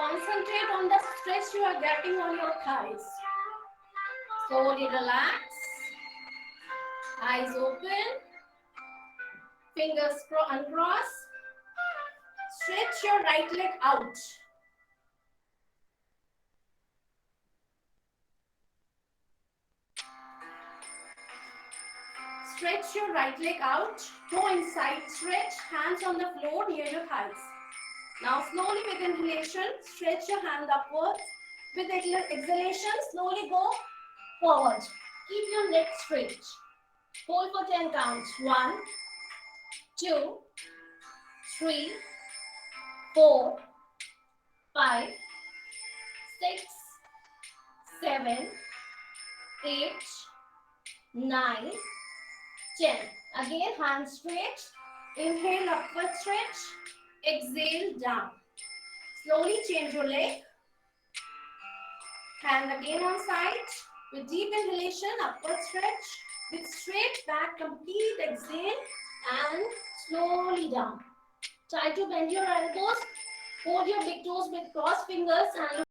Concentrate on the stretch you are getting on your thighs. Slowly relax. Eyes open. Fingers uncross. Stretch your right leg out. Stretch your right leg out. Go inside. Stretch. Hands on the floor near your thighs. Now slowly with inhalation, stretch your hand upwards. With exhalation, slowly go forward. Keep your neck straight. Hold for 10 counts. 1, 2, 3, 4, 5, 6, 7, 8, 9, 10. Again, hands straight. Inhale, upward stretch. Exhale, down. Slowly change your leg. Hand again on side. With deep inhalation, upward stretch. With straight back, complete exhale. And slowly down. Try to bend your elbows. Hold your big toes with crossed fingers and